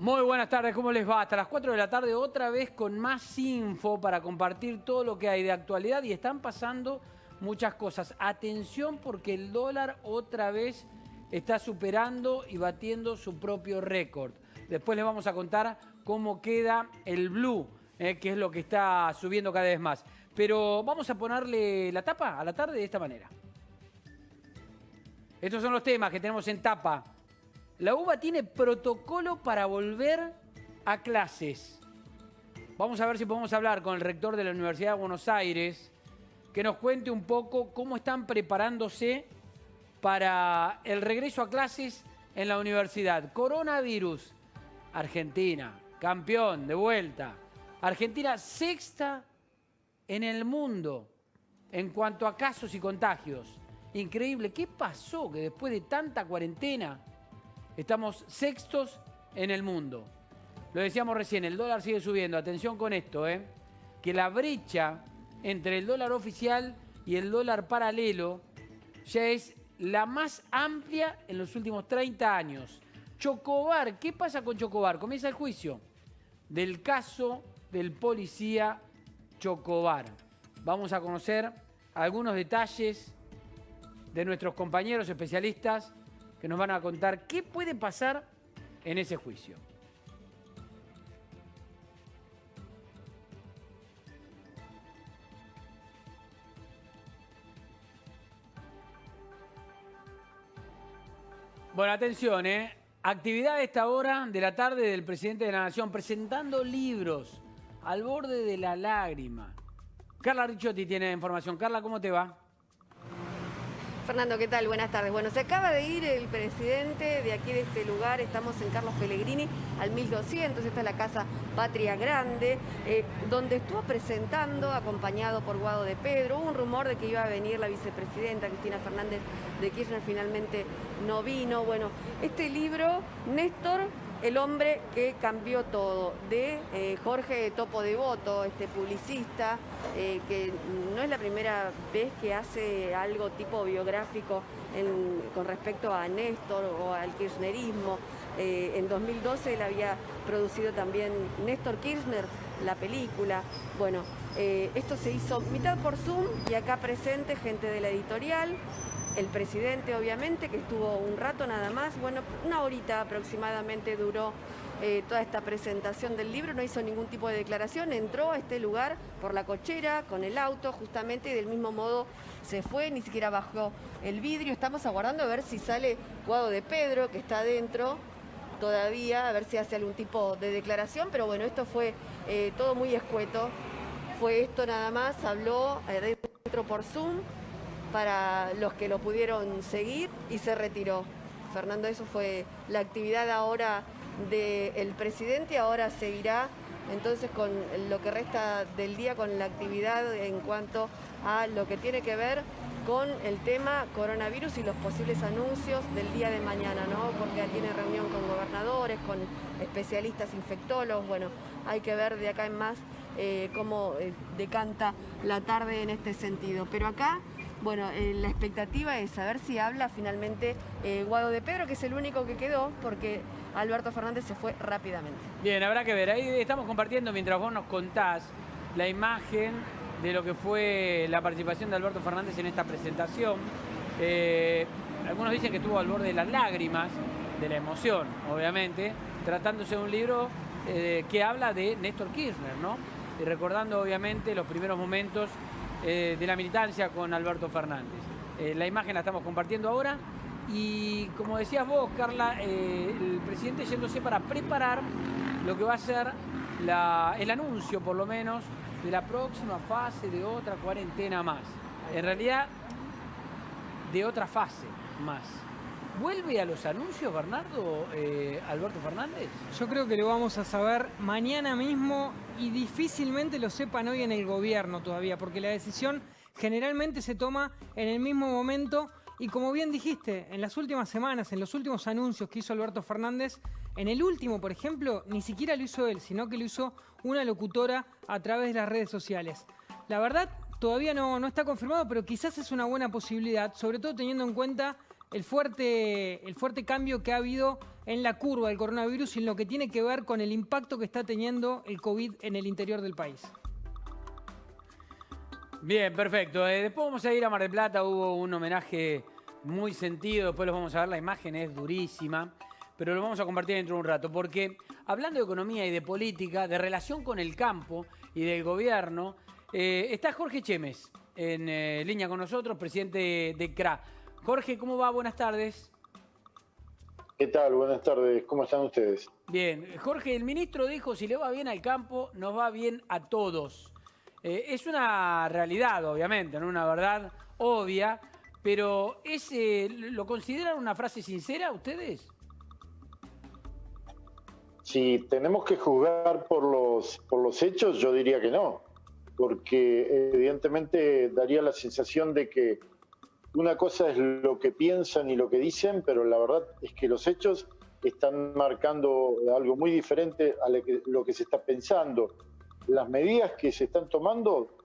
Muy buenas tardes, ¿cómo les va? Hasta las 4 de la tarde otra vez con más info para compartir todo lo que hay de actualidad y están pasando muchas cosas. Atención porque el dólar otra vez está superando y batiendo su propio récord. Después les vamos a contar cómo queda el blue, que es lo que está subiendo cada vez más. Pero vamos a ponerle la tapa a la tarde de esta manera. Estos son los temas que tenemos en tapa. La UBA tiene protocolo para volver a clases. Vamos a ver si podemos hablar con el rector de la Universidad de Buenos Aires, que nos cuente un poco cómo están preparándose para el regreso a clases en la universidad. Coronavirus, Argentina, campeón de vuelta. Argentina sexta en el mundo en cuanto a casos y contagios. Increíble, ¿qué pasó? Que después de tanta cuarentena estamos sextos en el mundo. Lo decíamos recién, el dólar sigue subiendo. Atención con esto, que la brecha entre el dólar oficial y el dólar paralelo ya es la más amplia en los últimos 30 años. Chocobar, ¿qué pasa con Chocobar? Comienza el juicio del caso del policía Chocobar. Vamos a conocer algunos detalles de nuestros compañeros especialistas que nos van a contar qué puede pasar en ese juicio. Bueno, atención, actividad a esta hora de la tarde del presidente de la Nación presentando libros al borde de la lágrima. Carla Ricciotti tiene información. Carla, ¿cómo te va? Fernando, ¿qué tal? Buenas tardes. Bueno, se acaba de ir el presidente de aquí, de este lugar. Estamos en Carlos Pellegrini, al 1200. Esta es la Casa Patria Grande, donde estuvo presentando, acompañado por Guado de Pedro. Hubo un rumor de que iba a venir la vicepresidenta Cristina Fernández de Kirchner, finalmente no vino. Bueno, este libro, Néstor, el hombre que cambió todo, de Jorge Topo Devoto, este publicista, que no es la primera vez que hace algo tipo biográfico con respecto a Néstor o al kirchnerismo. En 2012 él había producido también Néstor Kirchner, la película. Bueno, esto se hizo mitad por Zoom y acá presente gente de la editorial. El presidente, obviamente, que estuvo un rato nada más, bueno, una horita aproximadamente duró toda esta presentación del libro, no hizo ningún tipo de declaración, entró a este lugar por la cochera, con el auto, justamente, y del mismo modo se fue, ni siquiera bajó el vidrio. Estamos aguardando a ver si sale Guado de Pedro, que está adentro todavía, a ver si hace algún tipo de declaración, pero bueno, esto fue todo muy escueto, fue esto nada más, habló adentro por Zoom, para los que lo pudieron seguir y se retiró. Fernando, eso fue la actividad ahora del presidente, ahora seguirá entonces con lo que resta del día con la actividad en cuanto a lo que tiene que ver con el tema coronavirus y los posibles anuncios del día de mañana, ¿no? Porque tiene reunión con gobernadores, con especialistas infectólogos. Bueno, hay que ver de acá en más cómo decanta la tarde en este sentido. Pero acá, bueno, la expectativa es saber si habla finalmente Guado de Pedro, que es el único que quedó, porque Alberto Fernández se fue rápidamente. Bien, habrá que ver. Ahí estamos compartiendo, mientras vos nos contás, la imagen de lo que fue la participación de Alberto Fernández en esta presentación. Algunos dicen que estuvo al borde de las lágrimas, de la emoción, obviamente, tratándose de un libro que habla de Néstor Kirchner, ¿no? Y recordando, obviamente, los primeros momentos de la militancia con Alberto Fernández. La imagen la estamos compartiendo ahora y como decías vos, Carla, el presidente yéndose para preparar lo que va a ser el anuncio, por lo menos, de la próxima fase de otra cuarentena más. En realidad, de otra fase más. ¿Vuelve a los anuncios, Bernardo, Alberto Fernández? Yo creo que lo vamos a saber mañana mismo y difícilmente lo sepan hoy en el gobierno todavía, porque la decisión generalmente se toma en el mismo momento y como bien dijiste, en las últimas semanas, en los últimos anuncios que hizo Alberto Fernández, en el último, por ejemplo, ni siquiera lo hizo él, sino que lo hizo una locutora a través de las redes sociales. La verdad, todavía no está confirmado, pero quizás es una buena posibilidad, sobre todo teniendo en cuenta el fuerte cambio que ha habido en la curva del coronavirus y en lo que tiene que ver con el impacto que está teniendo el COVID en el interior del país. Bien, perfecto. Después vamos a ir a Mar del Plata, hubo un homenaje muy sentido, después los vamos a ver, la imagen es durísima, pero lo vamos a compartir dentro de un rato, porque hablando de economía y de política, de relación con el campo y del gobierno, está Jorge Chemes en línea con nosotros, presidente de CRA. Jorge, ¿cómo va? Buenas tardes. ¿Qué tal? Buenas tardes. ¿Cómo están ustedes? Bien. Jorge, el ministro dijo, si le va bien al campo, nos va bien a todos. Es una realidad, obviamente, no una verdad obvia, pero ¿lo consideran una frase sincera ustedes? Si tenemos que juzgar por los hechos, yo diría que no, porque evidentemente daría la sensación de que una cosa es lo que piensan y lo que dicen, pero la verdad es que los hechos están marcando algo muy diferente a lo que se está pensando. Las medidas que se están tomando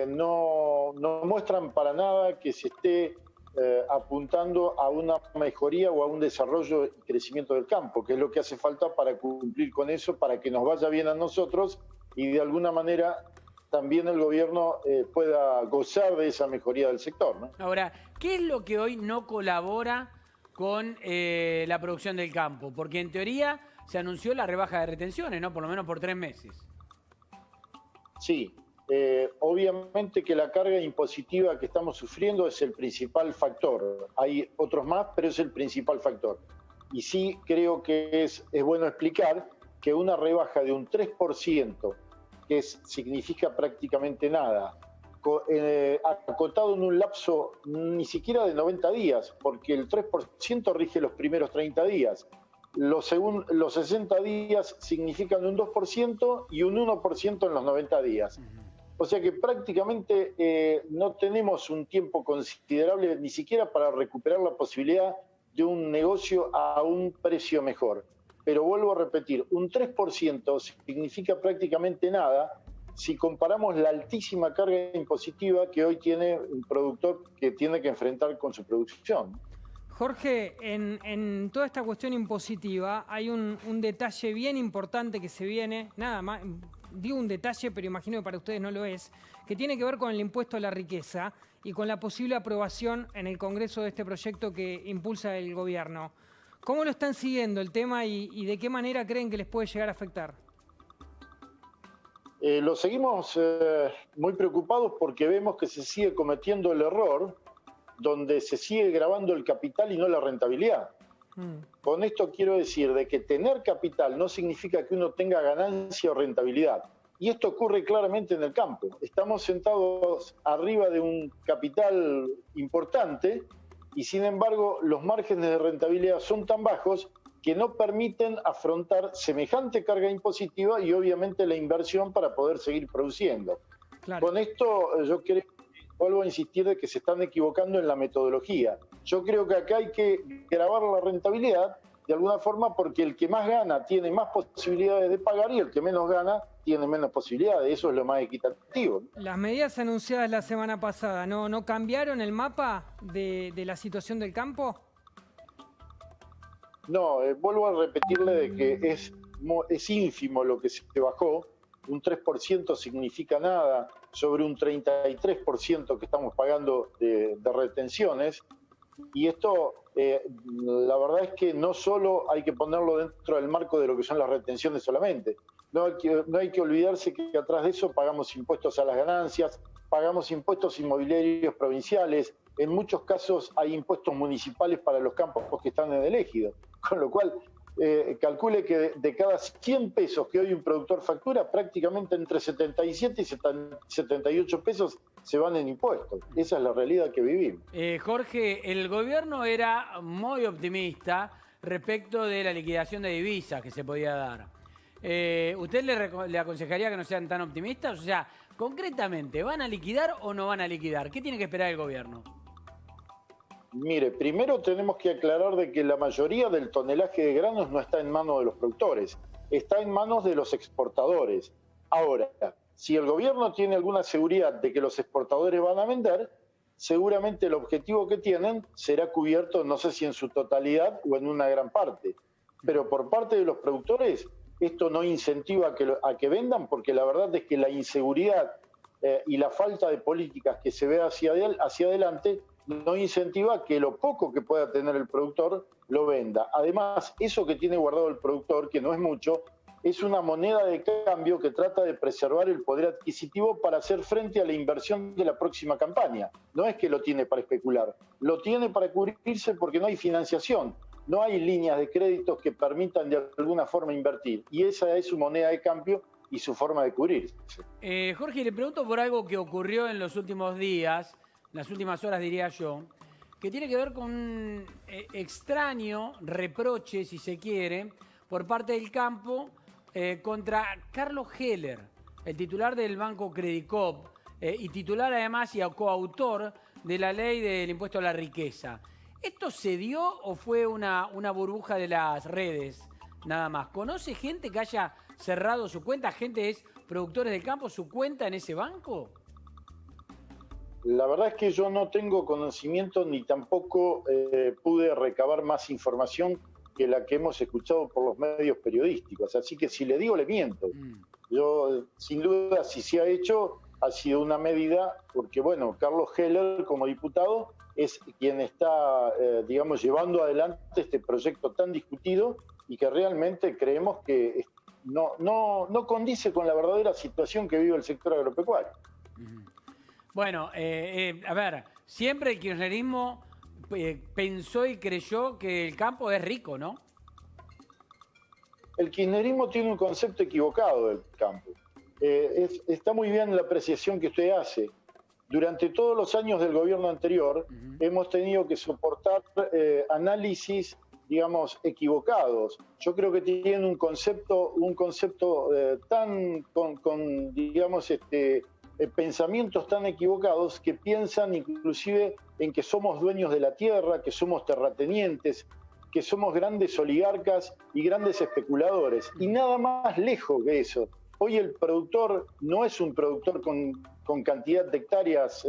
no muestran para nada que se esté apuntando a una mejoría o a un desarrollo y crecimiento del campo, que es lo que hace falta para cumplir con eso, para que nos vaya bien a nosotros y de alguna manera también el gobierno pueda gozar de esa mejoría del sector, ¿no? Ahora, ¿qué es lo que hoy no colabora con la producción del campo? Porque en teoría se anunció la rebaja de retenciones, ¿no? Por lo menos por 3 meses. Sí, obviamente que la carga impositiva que estamos sufriendo es el principal factor. Hay otros más, pero es el principal factor. Y sí creo que es bueno explicar que una rebaja de un 3%, que significa prácticamente nada, acotado en un lapso ni siquiera de 90 días, porque el 3% rige los primeros 30 días. Los 60 días significan un 2% y un 1% en los 90 días. O sea que prácticamente no tenemos un tiempo considerable ni siquiera para recuperar la posibilidad de un negocio a un precio mejor. Pero vuelvo a repetir, un 3% significa prácticamente nada si comparamos la altísima carga impositiva que hoy tiene un productor que tiene que enfrentar con su producción. Jorge, en toda esta cuestión impositiva hay un detalle bien importante que se viene, nada más, digo un detalle, pero imagino que para ustedes no lo es, que tiene que ver con el impuesto a la riqueza y con la posible aprobación en el Congreso de este proyecto que impulsa el gobierno. ¿Cómo lo están siguiendo el tema y de qué manera creen que les puede llegar a afectar? Lo seguimos muy preocupados porque vemos que se sigue cometiendo el error donde se sigue grabando el capital y no la rentabilidad. Con esto quiero decir de que tener capital no significa que uno tenga ganancia o rentabilidad. Y esto ocurre claramente en el campo. Estamos sentados arriba de un capital importante y sin embargo los márgenes de rentabilidad son tan bajos que no permiten afrontar semejante carga impositiva y obviamente la inversión para poder seguir produciendo. Claro. Con esto yo creo, vuelvo a insistir de que se están equivocando en la metodología. Yo creo que acá hay que grabar la rentabilidad de alguna forma porque el que más gana tiene más posibilidades de pagar y el que menos gana tiene menos posibilidades. Eso es lo más equitativo. Las medidas anunciadas la semana pasada, ¿no cambiaron el mapa de la situación del campo? No, vuelvo a repetirle de que es ínfimo lo que se bajó. Un 3% significa nada sobre un 33% que estamos pagando de retenciones. Y esto, la verdad es que no solo hay que ponerlo dentro del marco de lo que son las retenciones solamente. No hay que olvidarse que atrás de eso pagamos impuestos a las ganancias, pagamos impuestos inmobiliarios provinciales. En muchos casos hay impuestos municipales para los campos que están en el ejido. Con lo cual, calcule que de cada 100 pesos que hoy un productor factura, prácticamente entre 77 y 78 pesos se van en impuestos. Esa es la realidad que vivimos. Jorge, el gobierno era muy optimista respecto de la liquidación de divisas que se podía dar. ¿Usted le aconsejaría que no sean tan optimistas? O sea, concretamente, ¿van a liquidar o no van a liquidar? ¿Qué tiene que esperar el gobierno? Mire, primero tenemos que aclarar de que la mayoría del tonelaje de granos no está en manos de los productores, está en manos de los exportadores. Ahora, si el gobierno tiene alguna seguridad de que los exportadores van a vender, seguramente el objetivo que tienen será cubierto, no sé si en su totalidad o en una gran parte. Pero por parte de los productores, esto no incentiva a que vendan, porque la verdad es que la inseguridad y la falta de políticas que se ve hacia adelante no incentiva que lo poco que pueda tener el productor lo venda. Además, eso que tiene guardado el productor, que no es mucho, es una moneda de cambio que trata de preservar el poder adquisitivo para hacer frente a la inversión de la próxima campaña. No es que lo tiene para especular, lo tiene para cubrirse porque no hay financiación, no hay líneas de créditos que permitan de alguna forma invertir. Y esa es su moneda de cambio y su forma de cubrirse. Jorge, le pregunto por algo que ocurrió en los últimos días, en las últimas horas diría yo, que tiene que ver con un extraño reproche, si se quiere, por parte del campo contra Carlos Heller, el titular del Banco Credicop y titular además y coautor de la ley del impuesto a la riqueza. ¿Esto se dio o fue una burbuja de las redes nada más? ¿Conoce gente que haya cerrado su cuenta? ¿Gente es productores del campo su cuenta en ese banco? La verdad es que yo no tengo conocimiento ni tampoco pude recabar más información que la que hemos escuchado por los medios periodísticos. Así que si le digo, le miento. Yo, sin duda, si se ha hecho, ha sido una medida, porque bueno, Carlos Heller, como diputado, es quien está, digamos, llevando adelante este proyecto tan discutido y que realmente creemos que no condice con la verdadera situación que vive el sector agropecuario. Bueno, a ver, siempre el kirchnerismo pensó y creyó que el campo es rico, ¿no? El kirchnerismo tiene un concepto equivocado del campo. Está muy bien la apreciación que usted hace. Durante todos los años del gobierno anterior hemos tenido que soportar análisis, digamos, equivocados. Yo creo que tienen un concepto tan con digamos, pensamientos tan equivocados que piensan inclusive en que somos dueños de la tierra, que somos terratenientes, que somos grandes oligarcas y grandes especuladores. Y nada más lejos que eso. Hoy el productor no es un productor con cantidad de hectáreas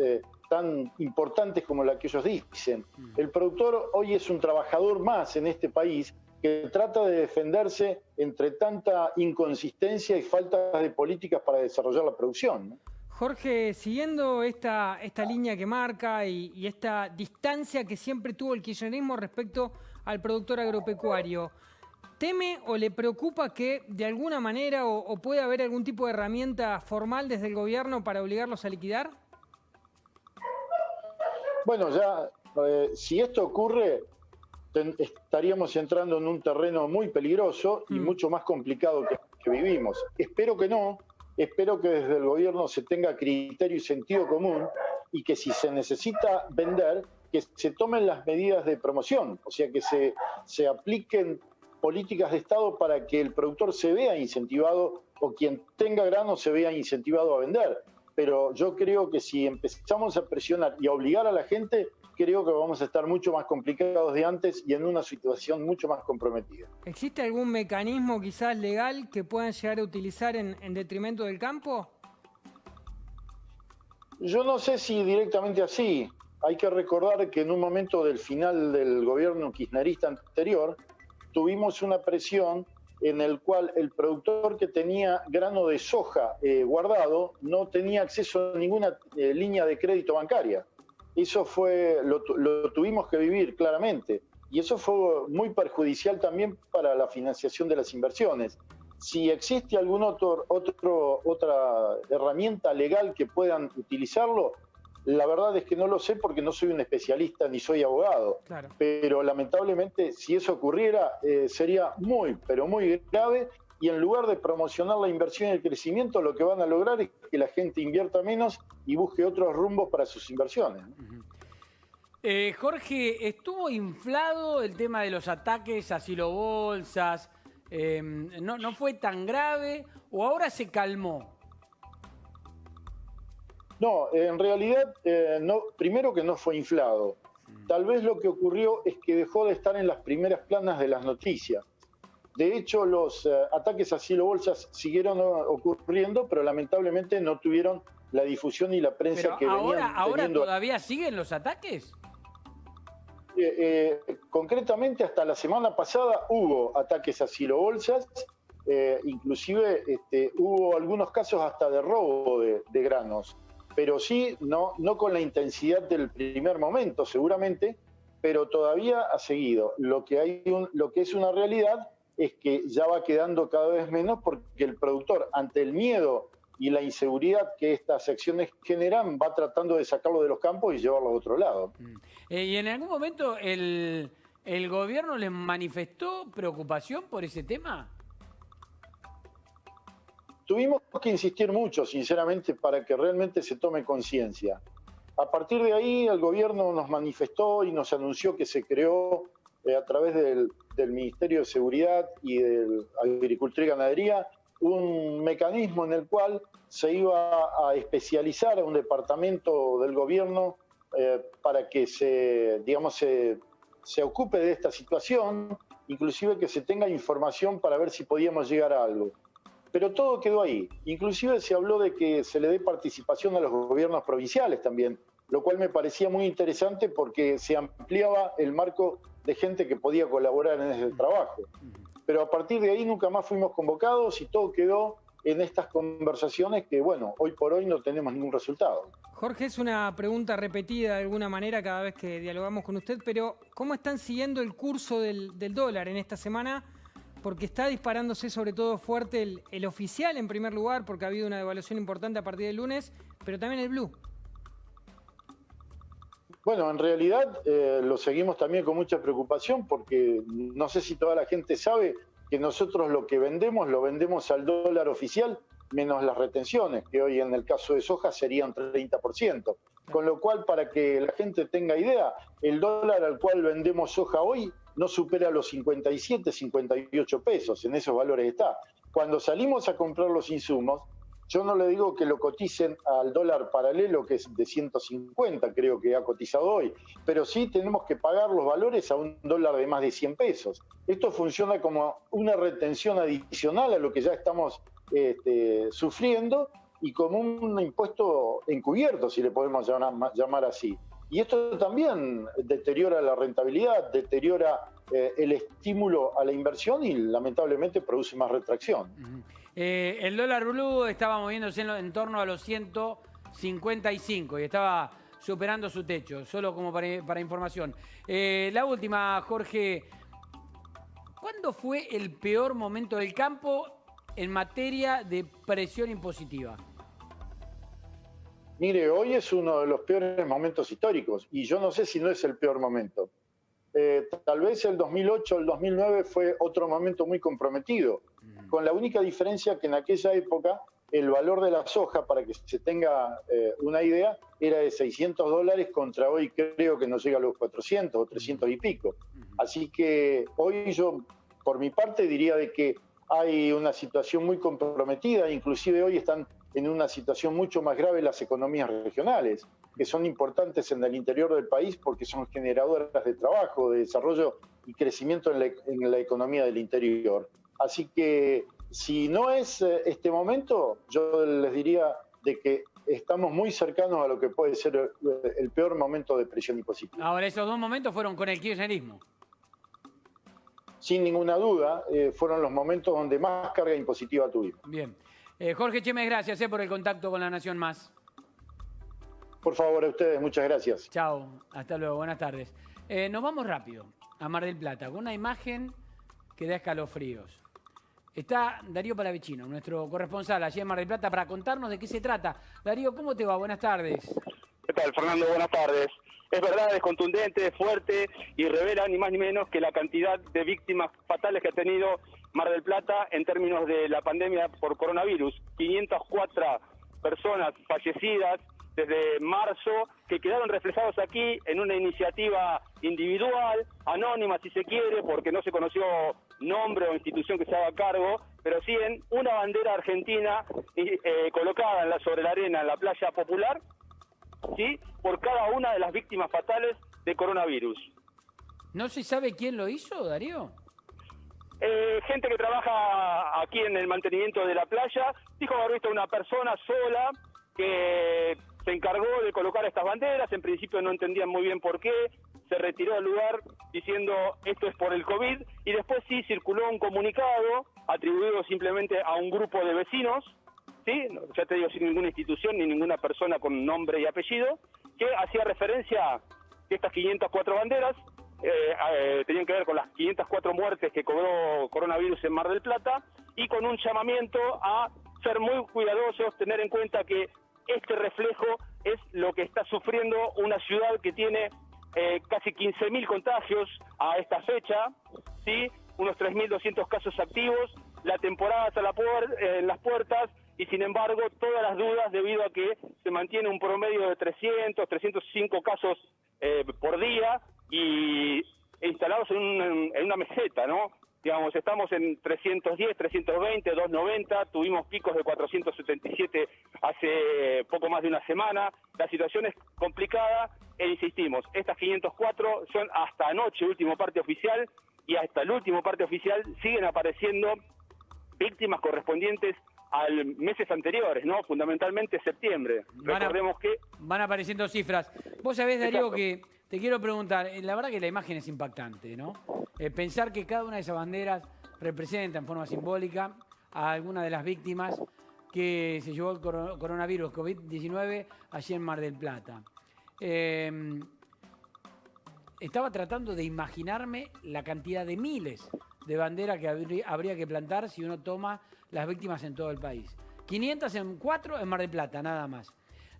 tan importantes como la que ellos dicen. El productor hoy es un trabajador más en este país que trata de defenderse entre tanta inconsistencia y falta de políticas para desarrollar la producción, ¿no? Jorge, siguiendo esta línea que marca y esta distancia que siempre tuvo el kirchnerismo respecto al productor agropecuario, ¿teme o le preocupa que de alguna manera o puede haber algún tipo de herramienta formal desde el gobierno para obligarlos a liquidar? Bueno, ya si esto ocurre, estaríamos entrando en un terreno muy peligroso y mucho más complicado que vivimos. Espero que no. Espero que desde el gobierno se tenga criterio y sentido común y que si se necesita vender, que se tomen las medidas de promoción, o sea, que se apliquen políticas de Estado para que el productor se vea incentivado o quien tenga grano se vea incentivado a vender. Pero yo creo que si empezamos a presionar y a obligar a la gente, creo que vamos a estar mucho más complicados de antes y en una situación mucho más comprometida. ¿Existe algún mecanismo quizás legal que puedan llegar a utilizar en detrimento del campo? Yo no sé si directamente así. Hay que recordar que en un momento del final del gobierno kirchnerista anterior, tuvimos una presión en el cual el productor que tenía grano de soja guardado no tenía acceso a ninguna línea de crédito bancaria. Eso lo tuvimos que vivir claramente y eso fue muy perjudicial también para la financiación de las inversiones. Si existe alguna otra herramienta legal que puedan utilizarlo, la verdad es que no lo sé porque no soy un especialista ni soy abogado. Claro. Pero lamentablemente si eso ocurriera sería muy, pero muy grave y en lugar de promocionar la inversión y el crecimiento, lo que van a lograr es que la gente invierta menos y busque otros rumbos para sus inversiones. Jorge, ¿estuvo inflado el tema de los ataques a silobolsas? ¿No fue tan grave o ahora se calmó? No, en realidad, no, primero que no fue inflado. Tal vez lo que ocurrió es que dejó de estar en las primeras planas de las noticias. De hecho, los ataques a silobolsas siguieron ocurriendo, pero lamentablemente no tuvieron la difusión y la prensa Pero que ahora, venían ahora teniendo. todavía siguen los ataques. Concretamente, hasta la semana pasada hubo ataques a silobolsas, inclusive hubo algunos casos hasta de robo de granos, pero sí, no con la intensidad del primer momento, seguramente, pero todavía ha seguido. Lo que es una realidad es que ya va quedando cada vez menos porque el productor, ante el miedo y la inseguridad que estas acciones generan, va tratando de sacarlo de los campos y llevarlo a otro lado. ¿Y en algún momento el gobierno les manifestó preocupación por ese tema? Tuvimos que insistir mucho, sinceramente, para que realmente se tome conciencia. A partir de ahí, el gobierno nos manifestó y nos anunció que se creó a través del Ministerio de Seguridad y de Agricultura y Ganadería un mecanismo en el cual se iba a especializar a un departamento del gobierno para que se ocupe de esta situación, inclusive que se tenga información para ver si podíamos llegar a algo. Pero todo quedó ahí. Inclusive se habló de que se le dé participación a los gobiernos provinciales también, lo cual me parecía muy interesante porque se ampliaba el marco de gente que podía colaborar en ese trabajo. Pero a partir de ahí nunca más fuimos convocados y todo quedó en estas conversaciones que, bueno, hoy por hoy no tenemos ningún resultado. Jorge, es una pregunta repetida de alguna manera cada vez que dialogamos con usted, pero ¿cómo están siguiendo el curso del dólar en esta semana? Porque está disparándose sobre todo fuerte el oficial en primer lugar, porque ha habido una devaluación importante a partir del lunes, pero también el blue. Bueno, en realidad lo seguimos también con mucha preocupación porque no sé si toda la gente sabe que nosotros lo que vendemos, lo vendemos al dólar oficial menos las retenciones, que hoy en el caso de soja serían 30%. Con lo cual, para que la gente tenga idea, el dólar al cual vendemos soja hoy no supera los 57, 58 pesos, en esos valores está. Cuando salimos a comprar los insumos, yo no le digo que lo coticen al dólar paralelo, que es de 150, creo que ha cotizado hoy, pero sí tenemos que pagar los valores a un dólar de más de 100 pesos. Esto funciona como una retención adicional a lo que ya estamos sufriendo y como un impuesto encubierto, si le podemos llamar así. Y esto también deteriora la rentabilidad, deteriora el estímulo a la inversión y lamentablemente produce más retracción. El dólar blue estaba moviéndose en torno a los 155 y estaba superando su techo, solo como para información. La última, Jorge. ¿Cuándo fue el peor momento del campo en materia de presión impositiva? Mire, hoy es uno de los peores momentos históricos y yo no sé si no es el peor momento. Tal vez el 2008 o el 2009 fue otro momento muy comprometido, con la única diferencia que en aquella época el valor de la soja, para que se tenga una idea, era de $600 contra hoy creo que no llega a los 400 o 300 y pico. Así que hoy yo, por mi parte, diría de que hay una situación muy comprometida, inclusive hoy están en una situación mucho más grave las economías regionales, que son importantes en el interior del país porque son generadoras de trabajo, de desarrollo y crecimiento en la economía del interior. Así que si no es este momento, yo les diría de que estamos muy cercanos a lo que puede ser el peor momento de presión impositiva. Ahora, esos dos momentos fueron con el kirchnerismo. Sin ninguna duda, fueron los momentos donde más carga impositiva tuvimos. Bien. Jorge Chemes, gracias por el contacto con La Nación Más. Por favor, a ustedes, muchas gracias. Chao, hasta luego, buenas tardes. Nos vamos rápido a Mar del Plata con una imagen que da escalofríos. Está Darío Palavicino, nuestro corresponsal allí en Mar del Plata, para contarnos de qué se trata. Darío, ¿cómo te va? Buenas tardes. ¿Qué tal, Fernando? Buenas tardes. Es verdad, es contundente, es fuerte y revela ni más ni menos que la cantidad de víctimas fatales que ha tenido Mar del Plata en términos de la pandemia por coronavirus. 504 personas fallecidas desde marzo que quedaron reflejados aquí en una iniciativa individual, anónima si se quiere, porque no se conoció nombre o institución que se haga cargo, pero sí en una bandera argentina colocada sobre la arena en la playa popular, ¿sí?, por cada una de las víctimas fatales de coronavirus. ¿No se sabe quién lo hizo, Darío? Gente que trabaja aquí en el mantenimiento de la playa dijo haber visto a una persona sola que se encargó de colocar estas banderas. En principio no entendían muy bien por qué, se retiró del lugar diciendo esto es por el COVID, y después sí circuló un comunicado atribuido simplemente a un grupo de vecinos, ¿sí? Ya te digo, sin ninguna institución ni ninguna persona con nombre y apellido, que hacía referencia a que estas 504 banderas tenían que ver con las 504 muertes que cobró coronavirus en Mar del Plata, y con un llamamiento a ser muy cuidadosos, tener en cuenta que este reflejo es lo que está sufriendo una ciudad que tiene casi 15.000 contagios a esta fecha, ¿sí? Unos 3.200 casos activos, la temporada está en las puertas, y sin embargo todas las dudas debido a que se mantiene un promedio de 305 casos por día, y instalados en una meseta, ¿no? Digamos, estamos en 310, 320, 290, tuvimos picos de 477 hace poco más de una semana. La situación es complicada e insistimos, estas 504 son hasta anoche último parte oficial, y hasta el último parte oficial siguen apareciendo víctimas correspondientes a meses anteriores, ¿no? Fundamentalmente septiembre. Recordemos que van apareciendo cifras. Vos sabés, Darío, Exacto. que te quiero preguntar, la verdad que la imagen es impactante, ¿no? Pensar que cada una de esas banderas representa en forma simbólica a alguna de las víctimas que se llevó el coronavirus, COVID-19, allí en Mar del Plata. Estaba tratando de imaginarme la cantidad de miles de banderas que habría que plantar si uno toma las víctimas en todo el país. 504 en Mar del Plata, nada más.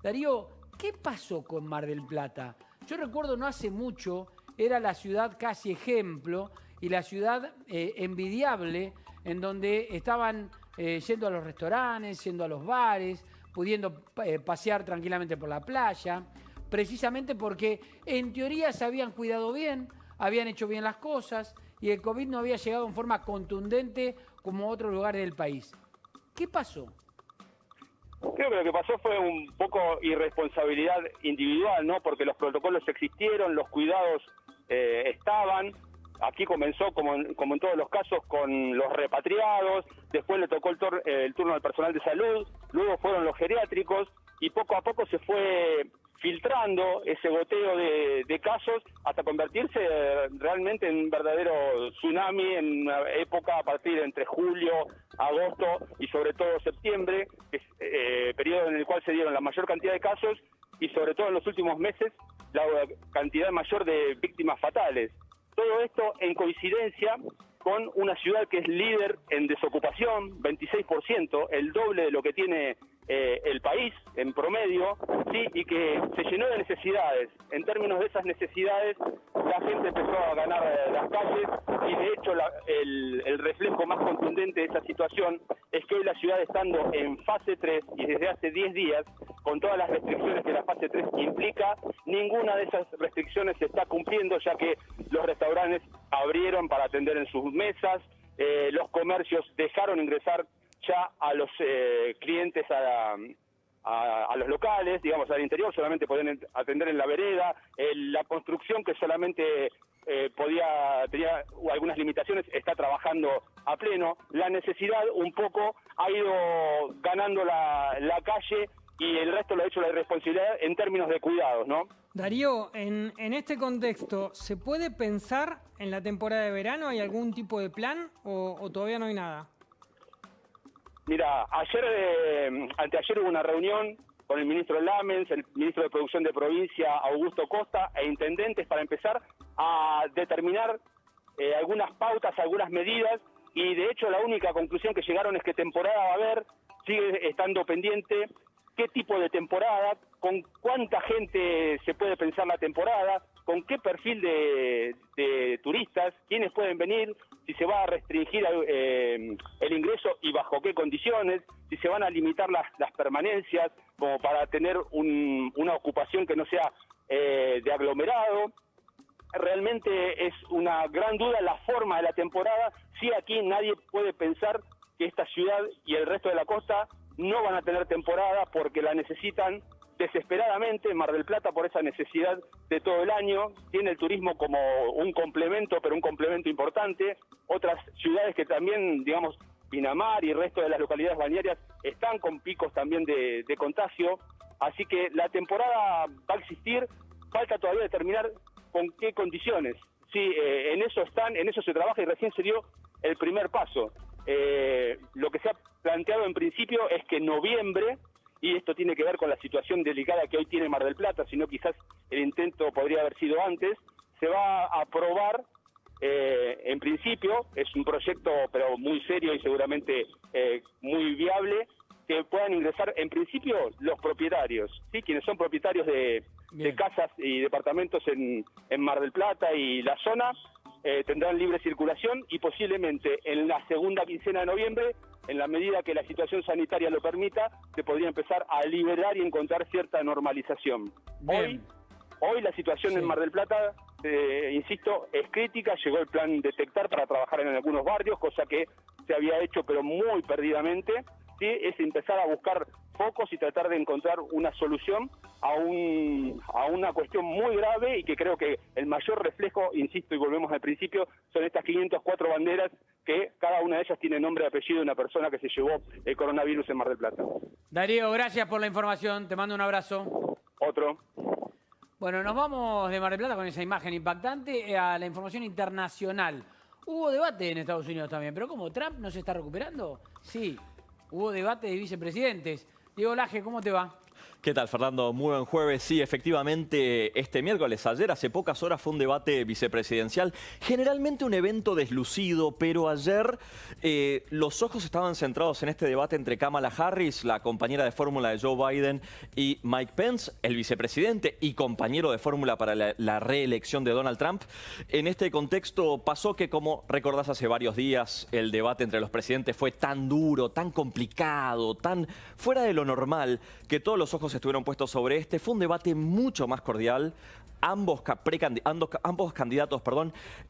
Darío, ¿qué pasó con Mar del Plata? Yo recuerdo no hace mucho, era la ciudad casi ejemplo y la ciudad envidiable, en donde estaban yendo a los restaurantes, yendo a los bares, pudiendo pasear tranquilamente por la playa, precisamente porque en teoría se habían cuidado bien, habían hecho bien las cosas y el COVID no había llegado en forma contundente como a otros lugares del país. ¿Qué pasó? Creo que lo que pasó fue un poco irresponsabilidad individual, ¿no? Porque los protocolos existieron, los cuidados estaban. Aquí comenzó, como en todos los casos, con los repatriados, después le tocó el turno al personal de salud, luego fueron los geriátricos, y poco a poco se fue filtrando ese goteo de casos hasta convertirse realmente en un verdadero tsunami en una época a partir de entre julio, agosto y sobre todo septiembre, que es periodo en el cual se dieron la mayor cantidad de casos y sobre todo en los últimos meses la cantidad mayor de víctimas fatales. Todo esto en coincidencia con una ciudad que es líder en desocupación, 26%, el doble de lo que tiene el país en promedio, sí, y que se llenó de necesidades. En términos de esas necesidades, la gente empezó a ganar las calles, y de hecho el reflejo más contundente de esa situación es que hoy la ciudad, estando en fase 3 y desde hace 10 días, con todas las restricciones que la fase 3 implica, ninguna de esas restricciones se está cumpliendo, ya que los restaurantes abrieron para atender en sus mesas, los comercios dejaron ingresar ya a los clientes a los locales, digamos al interior, solamente podían atender en la vereda, la construcción que solamente tenía algunas limitaciones, está trabajando a pleno. La necesidad un poco ha ido ganando la calle, y el resto lo ha hecho la irresponsabilidad en términos de cuidados, ¿no? Darío, en este contexto, ¿se puede pensar en la temporada de verano? ¿Hay algún tipo de plan o todavía no hay nada? Mira, anteayer hubo una reunión con el ministro Lamens, el ministro de Producción de Provincia, Augusto Costa, e intendentes para empezar a determinar algunas pautas, algunas medidas, y de hecho la única conclusión que llegaron es que temporada va a haber, sigue estando pendiente qué tipo de temporada, con cuánta gente se puede pensar la temporada, con qué perfil de turistas, quiénes pueden venir, si se va a restringir el ingreso y bajo qué condiciones, si se van a limitar las permanencias como para tener una ocupación que no sea de aglomerado. Realmente es una gran duda la forma de la temporada. Sí, aquí nadie puede pensar que esta ciudad y el resto de la costa no van a tener temporada porque la necesitan desesperadamente. Mar del Plata, por esa necesidad de todo el año, tiene el turismo como un complemento, pero un complemento importante. Otras ciudades que también, digamos, Pinamar y el resto de las localidades balnearias están con picos también de contagio, así que la temporada va a existir, falta todavía determinar con qué condiciones. Sí, en eso se trabaja y recién se dio el primer paso. Lo que se ha planteado en principio es que en noviembre, y esto tiene que ver con la situación delicada que hoy tiene Mar del Plata, sino quizás el intento podría haber sido antes, se va a aprobar, en principio, es un proyecto pero muy serio y seguramente muy viable, que puedan ingresar en principio los propietarios, ¿sí? Quienes son propietarios de casas y departamentos en Mar del Plata y la zona, tendrán libre circulación y posiblemente en la segunda quincena de noviembre, en la medida que la situación sanitaria lo permita, se podría empezar a liberar y encontrar cierta normalización. Hoy la situación en Mar del Plata, insisto, es crítica. Llegó el plan Detectar para trabajar en algunos barrios, cosa que se había hecho pero muy perdidamente. ¿Sí? Es empezar a buscar focos y tratar de encontrar una solución a una cuestión muy grave y que creo que el mayor reflejo, insisto y volvemos al principio, son estas 504 banderas que cada una de ellas tiene nombre y apellido de una persona que se llevó el coronavirus en Mar del Plata. Darío, gracias por la información, te mando un abrazo. Otro. Bueno, nos vamos de Mar del Plata con esa imagen impactante a la información internacional. Hubo debate en Estados Unidos también, pero ¿cómo? ¿Trump no se está recuperando? Sí. Hubo debate de vicepresidentes. Diego Laje, ¿cómo te va? ¿Qué tal, Fernando? Muy buen jueves. Sí, efectivamente, este miércoles, ayer, hace pocas horas, fue un debate vicepresidencial. Generalmente un evento deslucido, pero ayer los ojos estaban centrados en este debate entre Kamala Harris, la compañera de fórmula de Joe Biden, y Mike Pence, el vicepresidente y compañero de fórmula para la reelección de Donald Trump. En este contexto pasó que, como recordás, hace varios días el debate entre los presidentes fue tan duro, tan complicado, tan fuera de lo normal, que todos los ojos estuvieron puestos sobre este. Fue un debate mucho más cordial. Ambos candidatos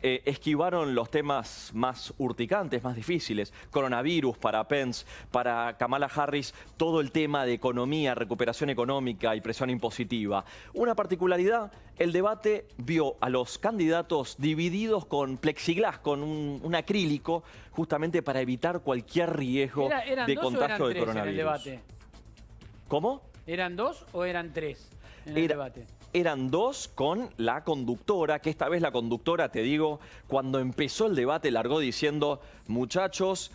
esquivaron los temas más urticantes, más difíciles. Coronavirus para Pence, para Kamala Harris, todo el tema de economía, recuperación económica y presión impositiva. Una particularidad, el debate vio a los candidatos divididos con plexiglas, con un acrílico, justamente para evitar cualquier riesgo de contagio de coronavirus. En el debate? ¿Cómo? ¿Eran 2 o eran 3 en el debate? Eran 2 con la conductora, que esta vez la conductora, te digo, cuando empezó el debate largó diciendo: muchachos,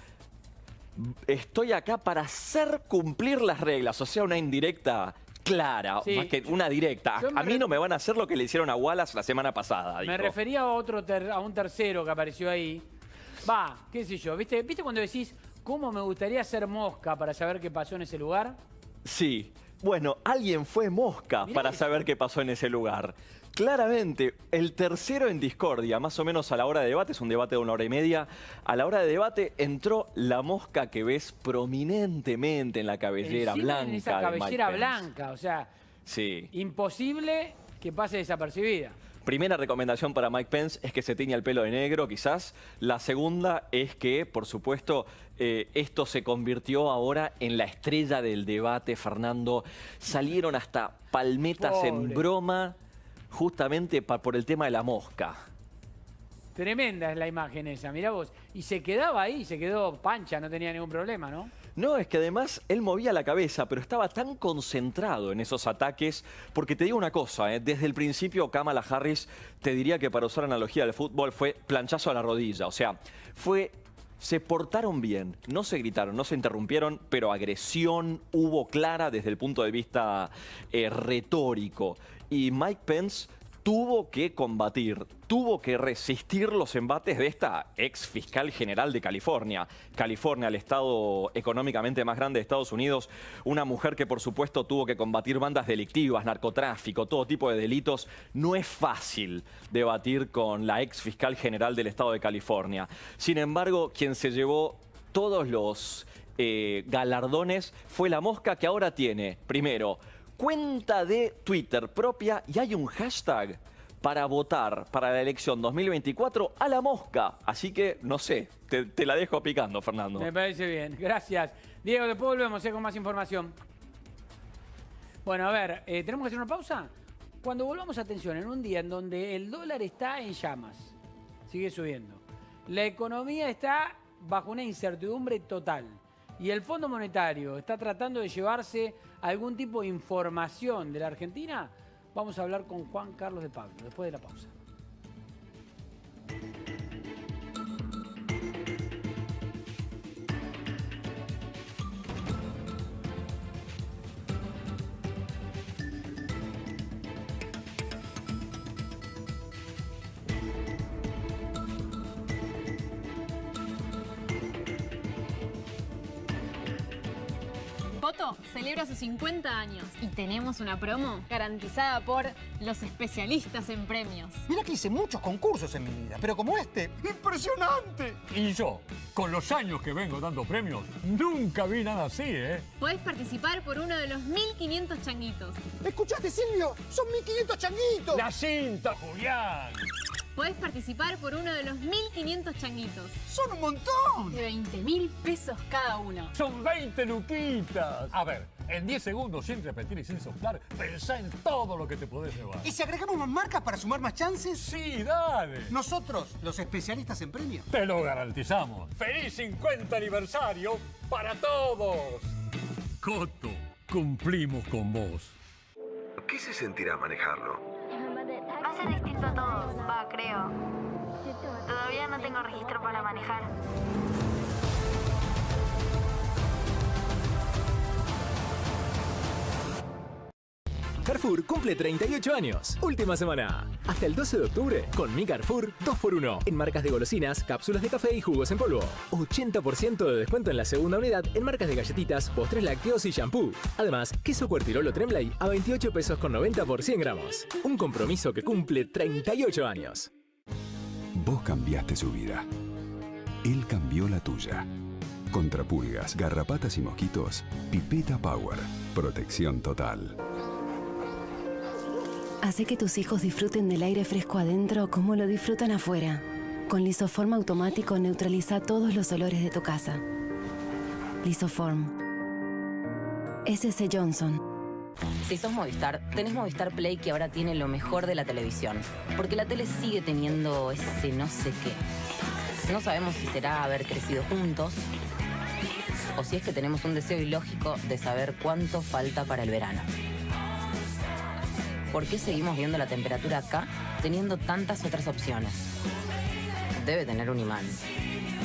estoy acá para hacer cumplir las reglas. O sea, una indirecta clara, sí, más que una directa. A mí no me van a hacer lo que le hicieron a Wallace la semana pasada, Me dijo. refería a un tercero que apareció ahí. Qué sé yo, ¿viste cuando decís cómo me gustaría ser mosca para saber qué pasó en ese lugar? Sí. Bueno, alguien fue mosca para saber qué pasó en ese lugar. Claramente, el tercero en discordia, más o menos a la hora de debate, es un debate de 1 hora y media, a la hora de debate entró la mosca que ves prominentemente en la cabellera blanca. En esa cabellera blanca, o sea, sí, imposible que pase desapercibida. Primera recomendación para Mike Pence es que se tiña el pelo de negro, quizás. La segunda es que, por supuesto, esto se convirtió ahora en la estrella del debate, Fernando. Salieron hasta palmetas en broma, justamente por el tema de la mosca. Tremenda es la imagen esa, mirá vos. Y se quedaba ahí, se quedó pancha, no tenía ningún problema, ¿no? No, es que además él movía la cabeza, pero estaba tan concentrado en esos ataques, porque te digo una cosa, desde el principio Kamala Harris, te diría que para usar analogía del fútbol, fue planchazo a la rodilla, o sea, se portaron bien, no se gritaron, no se interrumpieron, pero agresión hubo clara desde el punto de vista retórico. Y Mike Pence tuvo que combatir, tuvo que resistir los embates de esta ex fiscal general de California. California, el estado económicamente más grande de Estados Unidos, una mujer que por supuesto tuvo que combatir bandas delictivas, narcotráfico, todo tipo de delitos. No es fácil debatir con la ex fiscal general del estado de California. Sin embargo, quien se llevó todos los galardones fue la mosca, que ahora tiene, primero, cuenta de Twitter propia y hay un hashtag para votar para la elección 2024 a la mosca. Así que, no sé, te la dejo picando, Fernando. Me parece bien, gracias. Diego, después volvemos con más información. Bueno, a ver, ¿tenemos que hacer una pausa? Cuando volvamos, atención, en un día en donde el dólar está en llamas, sigue subiendo, la economía está bajo una incertidumbre total y el Fondo Monetario está tratando de llevarse algún tipo de información de la Argentina, vamos a hablar con Juan Carlos de Pablo, después de la pausa. Poto celebra sus 50 años y tenemos una promo garantizada por los especialistas en premios. Mira que hice muchos concursos en mi vida, pero como este, ¡impresionante! Y yo, con los años que vengo dando premios, nunca vi nada así, ¿eh? Podés participar por uno de los 1500 changuitos. ¿Escuchaste, Silvio? ¡Son 1500 changuitos! ¡La cinta, Julián! Podés participar por uno de los 1500 changuitos. ¡Son un montón! De 20.000 pesos cada uno. ¡Son 20 luquitas! A ver, en 10 segundos, sin repetir y sin soplar, pensá en todo lo que te podés llevar. ¿Y si agregamos más marcas para sumar más chances? ¡Sí, dale! Nosotros, los especialistas en premios. Te lo garantizamos. ¡Feliz 50 aniversario para todos! Coto, cumplimos con vos. ¿Qué se sentirá manejarlo? Va a ser distinto a todo, creo. Todavía no tengo registro para manejar. Carrefour cumple 38 años. Última semana. Hasta el 12 de octubre, con Mi Carrefour 2x1. En marcas de golosinas, cápsulas de café y jugos en polvo. 80% de descuento en la segunda unidad en marcas de galletitas, postres lácteos y shampoo. Además, queso Cuartirolo Tremblay a 28 pesos con 90 por 100 gramos. Un compromiso que cumple 38 años. Vos cambiaste su vida. Él cambió la tuya. Contra pulgas, garrapatas y mosquitos, Pipeta Power. Protección total. Hace que tus hijos disfruten del aire fresco adentro como lo disfrutan afuera. Con Lisoform automático neutraliza todos los olores de tu casa. Lisoform. SC Johnson. Si sos Movistar, tenés Movistar Play, que ahora tiene lo mejor de la televisión. Porque la tele sigue teniendo ese no sé qué. No sabemos si será haber crecido juntos o si es que tenemos un deseo ilógico de saber cuánto falta para el verano. ¿Por qué seguimos viendo la temperatura acá teniendo tantas otras opciones? Debe tener un imán.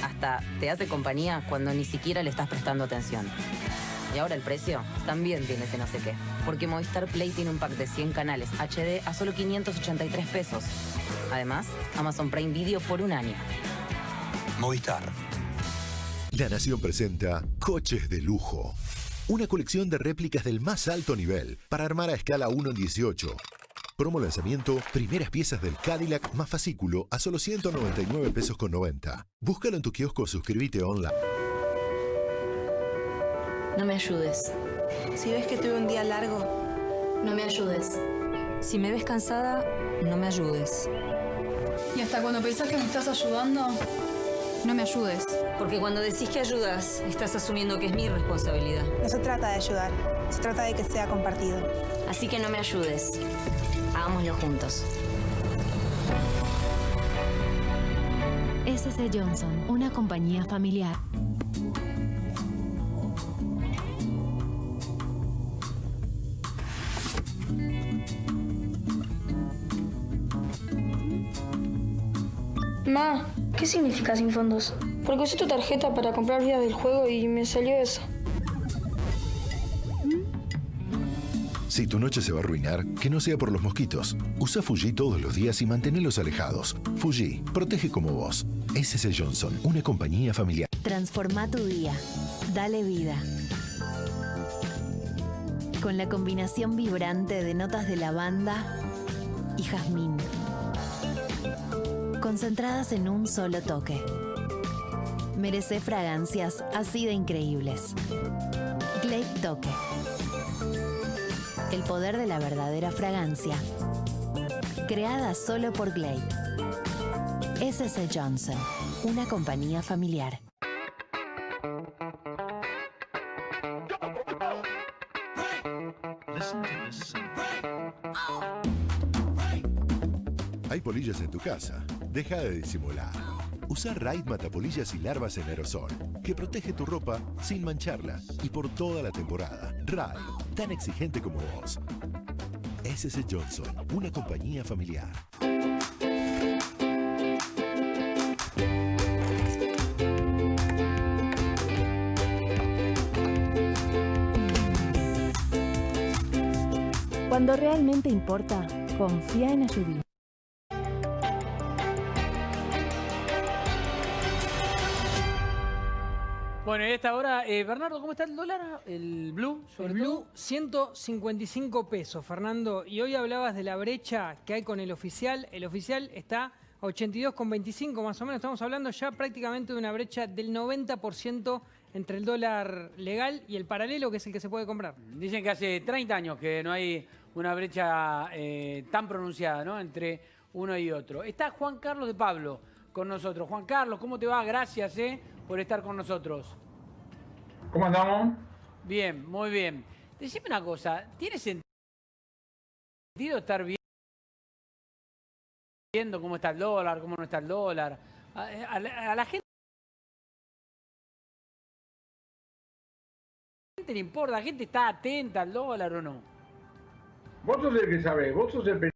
Hasta te hace compañía cuando ni siquiera le estás prestando atención. Y ahora el precio también tiene ese no sé qué. Porque Movistar Play tiene un pack de 100 canales HD a solo 583 pesos. Además, Amazon Prime Video por un año. Movistar. La Nación presenta Coches de Lujo. Una colección de réplicas del más alto nivel para armar a escala 1:18. Promo lanzamiento, primeras piezas del Cadillac más fascículo a solo 199 pesos con 90. Búscalo en tu kiosco o suscríbete online. No me ayudes. Si ves que tuve un día largo, no me ayudes. Si me ves cansada, no me ayudes. Y hasta cuando pensás que me estás ayudando, no me ayudes. Porque cuando decís que ayudas, estás asumiendo que es mi responsabilidad. No se trata de ayudar, se trata de que sea compartido. Así que no me ayudes. Hagámoslo juntos. SC Johnson, una compañía familiar. Ma, ¿qué significa sin fondos? Porque usé tu tarjeta para comprar vidas del juego y me salió eso. Si tu noche se va a arruinar, que no sea por los mosquitos. Usa Fuji todos los días y manténlos alejados. Fuji, protege como vos. SC Johnson, una compañía familiar. Transforma tu día. Dale vida. Con la combinación vibrante de notas de lavanda y jazmín. Concentradas en un solo toque. Merece fragancias así de increíbles. Glade Toque. El poder de la verdadera fragancia. Creada solo por Glade. SC Johnson, una compañía familiar. Hay polillas en tu casa. Deja de disimular. Usa Raid Matapolillas y Larvas en aerosol, que protege tu ropa sin mancharla y por toda la temporada. Raid, tan exigente como vos. S.C. Johnson, una compañía familiar. Cuando realmente importa, confía en Ayudín. Bueno, y a esta hora, Bernardo, ¿cómo está el dólar? El blue, sobre El blue, todo. 155 pesos, Fernando. Y hoy hablabas de la brecha que hay con el oficial. El oficial está a 82,25 más o menos. Estamos hablando ya prácticamente de una brecha del 90% entre el dólar legal y el paralelo, que es el que se puede comprar. Dicen que hace 30 años que no hay una brecha tan pronunciada, ¿no?, entre uno y otro. Está Juan Carlos de Pablo con nosotros. Juan Carlos, ¿cómo te va? Gracias por estar con nosotros. ¿Cómo andamos? Bien, muy bien. Decime una cosa, ¿tiene sentido estar viendo cómo está el dólar, cómo no está el dólar? A la gente le importa, la gente está atenta al dólar o no. Vos sos el que sabés, vos sos el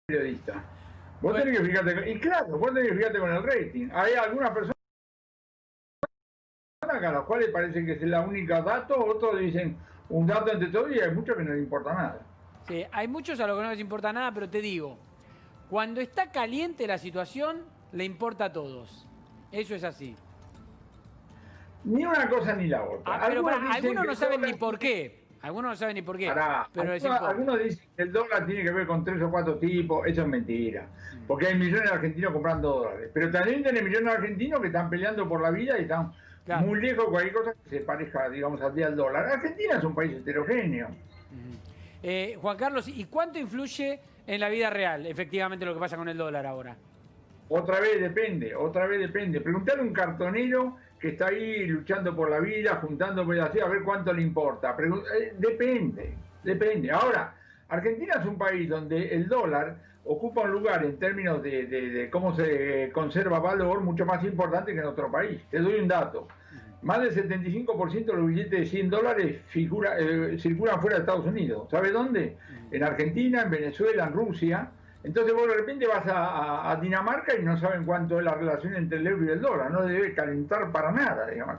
periodista. Vos tenés que fijarte, y claro, vos tenés que fijarte con el rating. Hay algunas personas a las cuales parece que es la única dato, otros dicen un dato entre todos y hay muchos que no les importa nada. Sí, hay muchos a los que no les importa nada, pero te digo, cuando está caliente la situación, le importa a todos. Eso es así. Ni una cosa ni la otra. Pero algunos no saben ni por qué. Algunos no saben ni por qué. Algunos dicen que el dólar tiene que ver con 3 o 4 tipos. Eso es mentira. Porque hay millones de argentinos comprando dólares. Pero también tienen millones de argentinos que están peleando por la vida y están muy lejos de cualquier cosa que se parezca, digamos, al día del dólar. Argentina es un país heterogéneo. Juan Carlos, ¿y cuánto influye en la vida real efectivamente lo que pasa con el dólar ahora? Otra vez depende. Preguntale a un cartonero que está ahí luchando por la vida, juntando pedazos, a ver cuánto le importa. Depende. Ahora, Argentina es un país donde el dólar ocupa un lugar en términos de cómo se conserva valor mucho más importante que en otro país. Te doy un dato. Más del 75% de los billetes de 100 dólares circulan fuera de Estados Unidos. ¿Sabe dónde? En Argentina, en Venezuela, en Rusia. Entonces vos de repente vas a Dinamarca y no saben cuánto es la relación entre el euro y el dólar. No debe calentar para nada, digamos.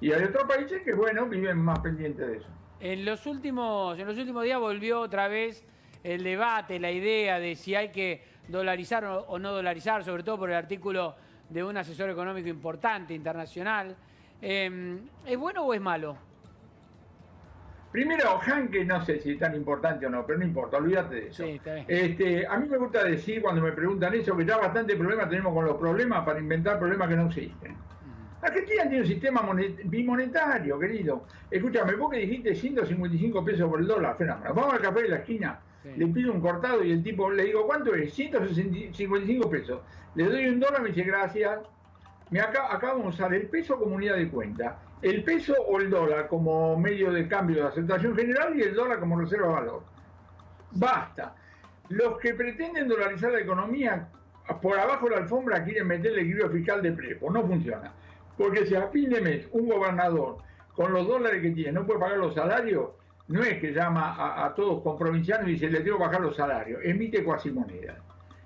Y hay otros países que, bueno, viven más pendientes de eso. En los últimos días volvió otra vez el debate, la idea de si hay que dolarizar o no dolarizar, sobre todo por el artículo de un asesor económico importante, internacional. ¿Es bueno o es malo? Primero, Hanke, no sé si es tan importante o no, pero no importa, olvídate de eso. Sí, está bien. A mí me gusta decir, cuando me preguntan eso, que ya bastante problema tenemos con los problemas para inventar problemas que no existen. Argentina tiene un sistema bimonetario, querido. Escúchame, vos que dijiste 155 pesos por el dólar, fenómeno. Vamos al café de la esquina, le pido un cortado y el tipo, le digo, ¿cuánto es? 155 pesos. Le doy $1, me dice, gracias. Acá vamos a usar el peso como unidad de cuenta, el peso o el dólar como medio de cambio de aceptación general y el dólar como reserva de valor. Basta. Los que pretenden dolarizar la economía, por abajo de la alfombra quieren meter el equilibrio fiscal de prepo. No funciona. Porque si a fin de mes un gobernador con los dólares que tiene no puede pagar los salarios, no es que llama a todos con provincianos y dice, les tengo que bajar los salarios. Emite cuasimonedas.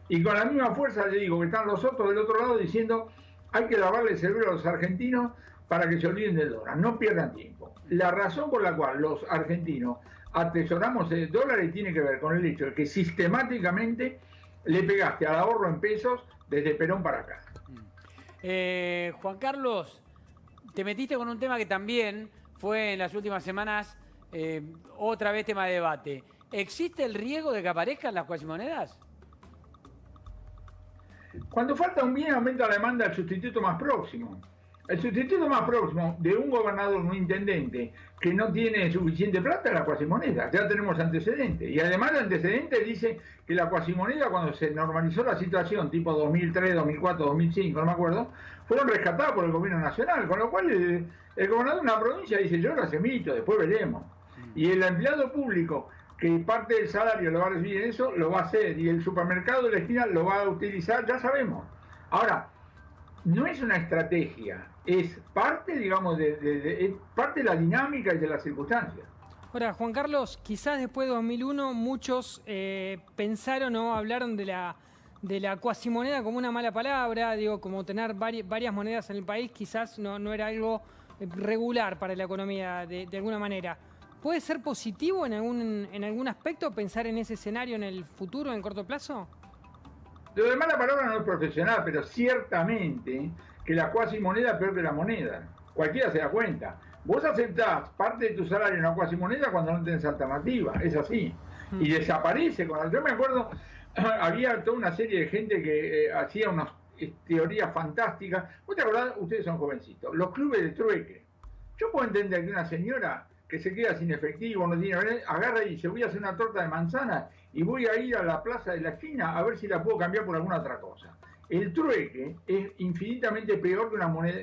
Y con la misma fuerza le digo que están los otros del otro lado diciendo hay que lavarle el cerebro a los argentinos para que se olviden del dólar. No pierdan tiempo. La razón por la cual los argentinos atesoramos el dólar tiene que ver con el hecho de que sistemáticamente le pegaste al ahorro en pesos desde Perón para acá. Juan Carlos, te metiste con un tema que también fue en las últimas semanas otra vez tema de debate. ¿Existe el riesgo de que aparezcan las cuasimonedas? Cuando falta un bien aumenta la demanda del sustituto más próximo. El sustituto más próximo de un gobernador, un intendente, que no tiene suficiente plata es la cuasimoneda. Ya tenemos antecedentes. Y además el antecedente dice que la cuasimoneda, cuando se normalizó la situación, tipo 2003, 2004, 2005, no me acuerdo, fueron rescatadas por el gobierno nacional. Con lo cual el gobernador de una provincia dice, yo las emito, después veremos. Y el empleado público, que parte del salario lo va a recibir en eso, lo va a hacer. Y el supermercado de la esquina lo va a utilizar, ya sabemos. Ahora, no es una estrategia, es parte, digamos, es parte de la dinámica y de las circunstancias. Ahora, Juan Carlos, quizás después de 2001 muchos pensaron o hablaron de la cuasimoneda como una mala palabra, digo, como tener varias monedas en el país quizás no era algo regular para la economía de alguna manera. ¿Puede ser positivo en algún aspecto pensar en ese escenario en el futuro, en corto plazo? Lo de mala palabra no es profesional, pero ciertamente que la cuasimoneda es peor que la moneda. Cualquiera se da cuenta. Vos aceptás parte de tu salario en una cuasimoneda cuando no tenés alternativa, es así. Y desaparece. Yo me acuerdo, había toda una serie de gente que hacía unas teorías fantásticas. ¿Vos te acordás? Ustedes son jovencitos. Los clubes de trueque. Yo puedo entender que una señora que se queda sin efectivo, no tiene, agarra y dice, voy a hacer una torta de manzana y voy a ir a la plaza de la esquina a ver si la puedo cambiar por alguna otra cosa. El trueque es infinitamente peor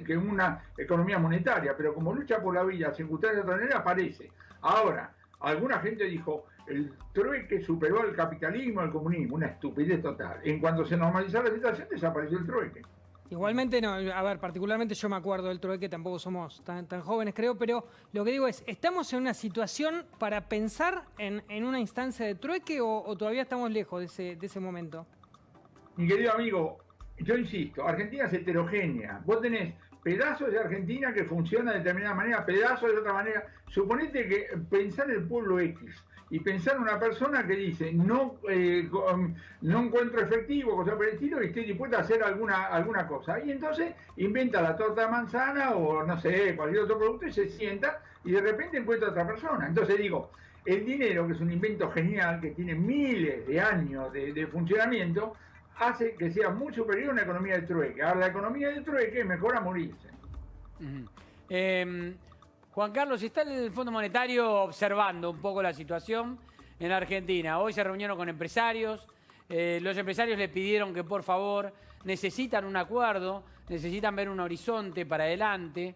que una economía monetaria, pero como lucha por la vida, circunstancias de otra manera, aparece. Ahora, alguna gente dijo, el trueque superó al capitalismo, al comunismo, una estupidez total. En cuanto se normalizó la situación, desapareció el trueque. Igualmente, no, a ver, particularmente yo me acuerdo del trueque, tampoco somos tan jóvenes creo, pero lo que digo es, ¿estamos en una situación para pensar en una instancia de trueque o todavía estamos lejos de ese momento? Mi querido amigo, yo insisto, Argentina es heterogénea. Vos tenés pedazos de Argentina que funcionan de determinada manera, pedazos de otra manera. Suponete que pensar el pueblo X y pensar una persona que dice no encuentro efectivo, cosa por el estilo, y estoy dispuesta a hacer alguna cosa. Y entonces inventa la torta de manzana o no sé, cualquier otro producto y se sienta y de repente encuentra a otra persona. Entonces digo, el dinero, que es un invento genial, que tiene miles de años de funcionamiento, hace que sea muy superior a una economía del trueque. Ahora, la economía del trueque es mejor a morirse. Juan Carlos, está el Fondo Monetario observando un poco la situación en Argentina. Hoy se reunieron con empresarios. Los empresarios le pidieron que, por favor, necesitan un acuerdo, necesitan ver un horizonte para adelante.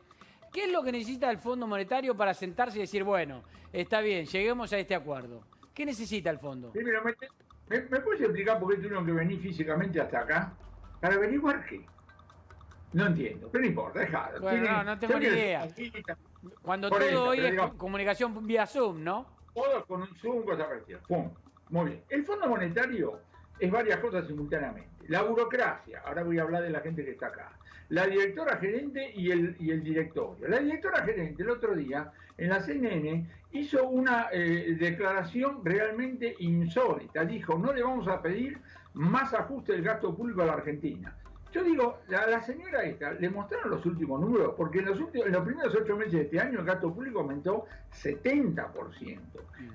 ¿Qué es lo que necesita el Fondo Monetario para sentarse y decir, bueno, está bien, lleguemos a este acuerdo? ¿Qué necesita el fondo? Primero, ¿me puedes explicar por qué tuvieron que venir físicamente hasta acá? ¿Para averiguar qué? No entiendo, pero no importa, dejado. Bueno, no tengo ni idea. Cuando todo hoy es comunicación vía Zoom, ¿no? Todo con un Zoom, cosa parecida. ¡Pum! Muy bien. El Fondo Monetario es varias cosas simultáneamente. La burocracia, ahora voy a hablar de la gente que está acá. La directora gerente y el directorio. La directora gerente el otro día en la CNN hizo una declaración realmente insólita. Dijo, no le vamos a pedir más ajuste del gasto público a la Argentina. Yo digo, la señora esta, le mostraron los últimos números, porque en los primeros 8 meses de este año el gasto público aumentó 70%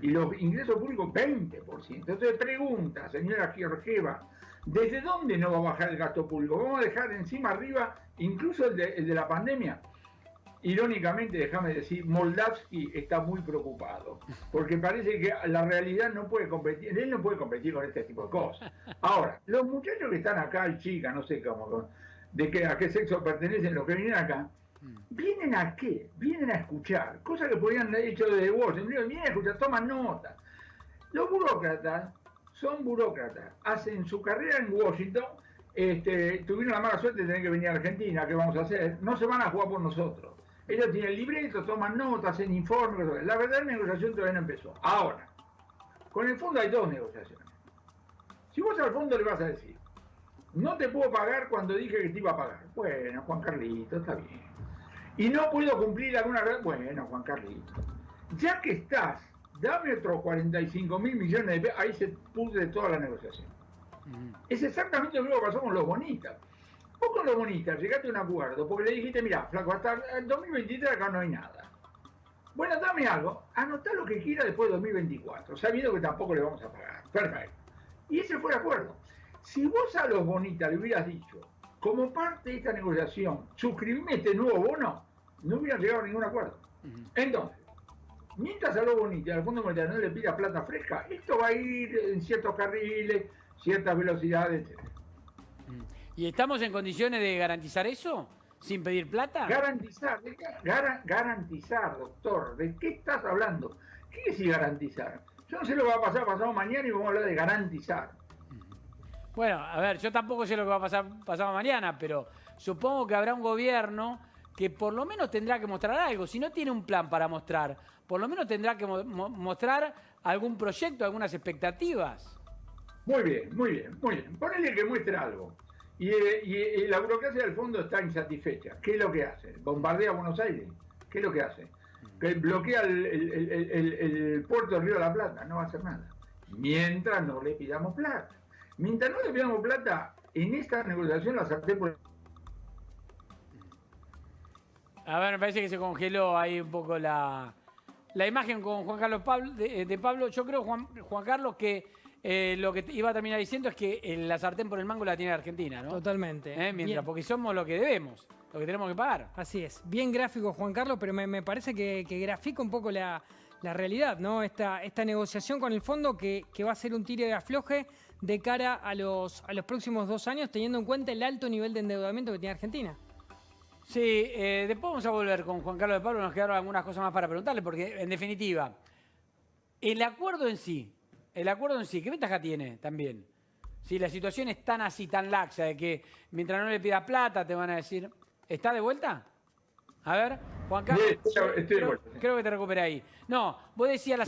y los ingresos públicos 20%. Entonces pregunta, señora Georgieva, ¿desde dónde no va a bajar el gasto público? ¿Vamos a dejar encima arriba incluso el de la pandemia? Irónicamente, déjame decir, Moldavsky está muy preocupado, porque parece que la realidad no puede competir, él no puede competir con este tipo de cosas. Ahora, los muchachos que están acá, y chicas, no sé cómo, a qué sexo pertenecen los que vienen acá, ¿vienen a qué? Vienen a escuchar, cosas que podrían haber hecho desde Washington, vienen a escuchar, toman nota. Los burócratas son burócratas, hacen su carrera en Washington, tuvieron la mala suerte de tener que venir a Argentina, ¿qué vamos a hacer? No se van a jugar por nosotros. Ellos tienen el libreto, toman notas, hacen informes. La verdadera negociación todavía no empezó. Ahora, con el fondo hay dos negociaciones. Si vos al fondo le vas a decir, no te puedo pagar cuando dije que te iba a pagar. Bueno, Juan Carlito, está bien. Y no puedo cumplir alguna... Bueno, Juan Carlito. Ya que estás, dame otros 45.000 millones de pesos. Ahí se pudre toda la negociación. Es exactamente lo mismo que pasó con los bonistas. Vos con los bonistas llegaste a un acuerdo porque le dijiste, mirá, flaco, hasta el 2023 acá no hay nada. Bueno, dame algo, anotá lo que quiera después de 2024, sabiendo que tampoco le vamos a pagar. Perfecto. Y ese fue el acuerdo. Si vos a los bonistas le hubieras dicho, como parte de esta negociación, suscribime este nuevo bono, no hubieran llegado a ningún acuerdo. Entonces, mientras a los bonistas, al Fondo Monetario no le pida plata fresca, esto va a ir en ciertos carriles, ciertas velocidades, etc. ¿Y estamos en condiciones de garantizar eso? ¿Sin pedir plata? Garantizar, doctor. ¿De qué estás hablando? ¿Qué es decir garantizar? Yo no sé lo que va a pasar pasado mañana y vamos a hablar de garantizar. Bueno, a ver, yo tampoco sé lo que va a pasar pasado mañana, pero supongo que habrá un gobierno que por lo menos tendrá que mostrar algo. Si no tiene un plan para mostrar, por lo menos tendrá que mostrar algún proyecto, algunas expectativas. Muy bien, muy bien, muy bien. Ponele que muestre algo. Y la burocracia del fondo está insatisfecha. ¿Qué es lo que hace? ¿Bombardea Buenos Aires? ¿Qué es lo que hace? Que bloquea el puerto del Río de la Plata. No va a hacer nada. Mientras no le pidamos plata. Mientras no le pidamos plata, en esta negociación la sartén por... A ver, me parece que se congeló ahí un poco la imagen con Juan Carlos de Pablo. Yo creo, Juan Carlos, que lo que iba a terminar diciendo es que la sartén por el mango la tiene Argentina, ¿no? Totalmente. Porque somos lo que debemos, lo que tenemos que pagar. Así es. Bien gráfico, Juan Carlos, pero me parece que grafica un poco la realidad, ¿no? Esta negociación con el fondo que va a ser un tiro de afloje de cara a los próximos 2 años, teniendo en cuenta el alto nivel de endeudamiento que tiene Argentina. Sí, después vamos a volver con Juan Carlos de Pablo, nos quedaron algunas cosas más para preguntarle, porque en definitiva, el acuerdo en sí, ¿qué ventaja tiene también? Si la situación es tan así, tan laxa, de que mientras no le pida plata te van a decir, ¿está de vuelta? A ver, Juan Carlos, estoy de vuelta. Creo que te recuperé ahí. No, vos decías la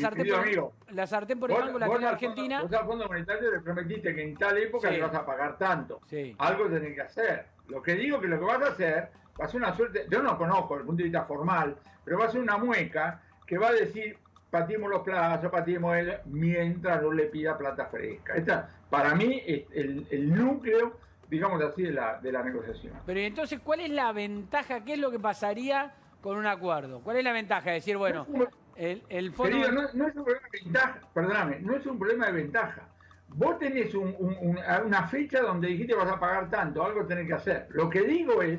sartén por el mango la tiene Argentina. Vos al Fondo Monetario le prometiste que en tal época le vas a pagar tanto. Sí. Algo tenés que hacer. Lo que digo que lo que vas a hacer, va a ser una suerte, yo no conozco desde el punto de vista formal, pero va a ser una mueca que va a decir, patimos los plazos, mientras no le pida plata fresca. Esta, para mí, es el núcleo, digamos así, de la negociación. Pero entonces, ¿cuál es la ventaja? ¿Qué es lo que pasaría con un acuerdo? ¿Cuál es la ventaja de decir, bueno, el fondo... Querido, no es un problema de ventaja, perdóname, no es un problema de ventaja. Vos tenés una fecha donde dijiste vas a pagar tanto, algo tenés que hacer. Lo que digo es,